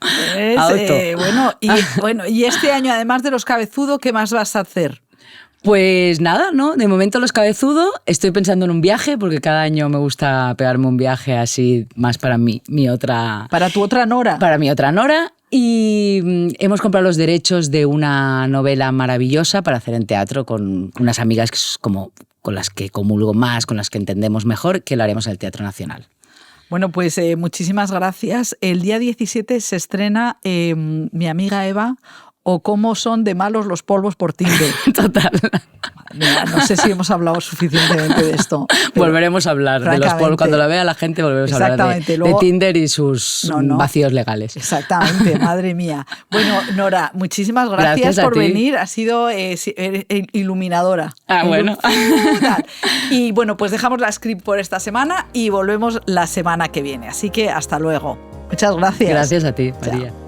Speaker 1: Bueno, y este año, además de los cabezudo, ¿qué más vas a hacer?
Speaker 7: Pues nada, ¿no? De momento los cabezudo. Estoy pensando en un viaje, porque cada año me gusta pegarme un viaje así más para mi otra...
Speaker 1: ¿Para tu otra nora?
Speaker 7: Para mi otra nora. Y hemos comprado los derechos de una novela maravillosa para hacer en teatro con unas amigas que es como con las que comulgo más, con las que entendemos mejor, que lo haremos en el Teatro Nacional.
Speaker 1: Bueno, pues muchísimas gracias. El día 17 se estrena Mi amiga Eva, o cómo son de malos los polvos por Tinder.
Speaker 7: Total.
Speaker 1: Mira, no sé si hemos hablado suficientemente de esto.
Speaker 7: Volveremos a hablar de los polvos. Cuando lo vea la gente, volveremos a hablar de Tinder y sus vacíos legales.
Speaker 1: Exactamente, madre mía. Bueno, Nora, muchísimas gracias por venir. Ha sido iluminadora.
Speaker 7: Bueno.
Speaker 1: Y bueno, pues dejamos la script por esta semana y volvemos la semana que viene. Así que hasta luego. Muchas gracias.
Speaker 7: Gracias a ti, María.
Speaker 1: Chao.